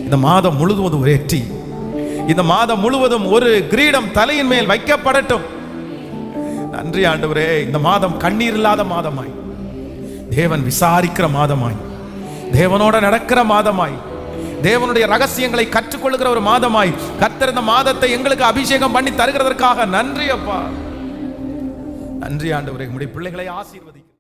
இந்த மாதம் முழுதும் ஒரு வெற்றி, இந்த மாதம் முழுவதும் ஒரு கிரீடம் தலையின் மேல் வைக்கப்படட்டும். நன்றி ஆண்டவரே. இந்த மாதம் கண்ணீர் இல்லாத மாதமாய், தேவன் விசாரிக்கிற மாதமாய், தேவனோட நடக்கிற மாதமாய், தேவனுடைய ரகசியங்களை கற்றுக்கொள்ளுகிற ஒரு மாதமாய் கர்த்தர் இந்த மாதத்தை எங்களுக்கு அபிஷேகம் பண்ணி தருகிறதற்காக நன்றி அப்பா. நன்றி ஆண்டவரே. உம்முடைய பிள்ளைகளை ஆசீர்வதி.